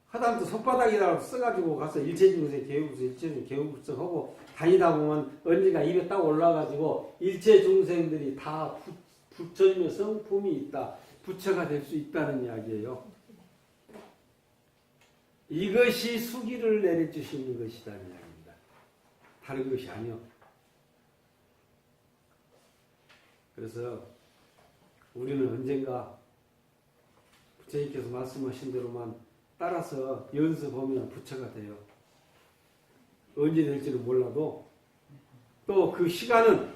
하다못해 손바닥이라도 써가지고 가서 일체중생 개유불성, 일체중생 개유불성 하고 다니다 보면 언젠가 입에 딱 올라가지고 일체중생들이 다 부처님의 성품이 있다. 부처가 될 수 있다는 이야기예요. 이것이 수기를 내려주시는 것이라는 이야기입니다. 다른 것이 아니요. 그래서 우리는 언젠가 부처님께서 말씀하신 대로만 따라서 연습하면 부처가 돼요. 언제 될지는 몰라도 또 그 시간은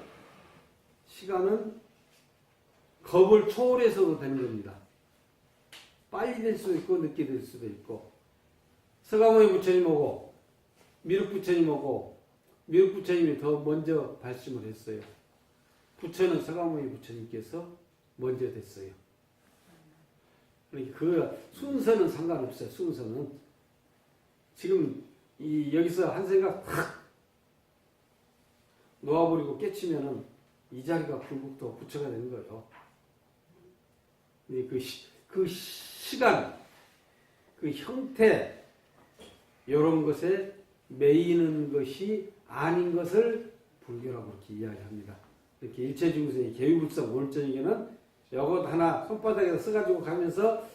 겁을 초월해서도 되는 겁니다. 빨리 될 수도 있고 늦게 될 수도 있고 서가모니 부처님하고 미륵 부처님하고 미륵 부처님이 더 먼저 발심을 했어요. 부처는 서가모니 부처님께서 먼저 됐어요. 그러니까 그 순서는 상관없어요. 순서는 지금 여기서 한 생각 탁 놓아버리고 깨치면은 이 자리가 불국토 부처가 되는 거예요. 그 시간, 그 형태, 이런 것에 매이는 것이 아닌 것을 불교라고 이렇게 이야기합니다. 이렇게 일체중생의 개유불성 오늘저녁에는 이것 하나 손바닥에다 써가지고 가면서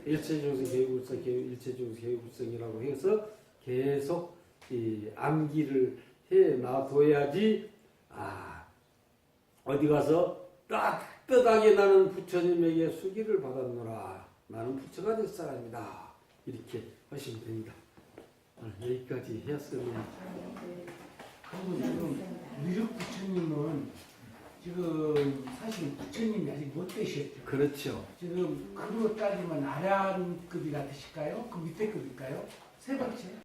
일체중생 개유불성, 일체중생 개유불성이라고 해서 계속 이 암기를 해 놔둬야지, 어디 가서 따뜻하게 나는 부처님에게 수기를 받았노라. 나는 부처가 될 사람이다. 이렇게 하시면 됩니다. 여기까지 했으면. 그리고 지금 미륵 부처님은 지금 사실 부처님이 아직 못 되셨죠. 그렇죠. 지금 그로 따지면 아량급이라 되실까요? 그 밑에 급일까요? 세 번째?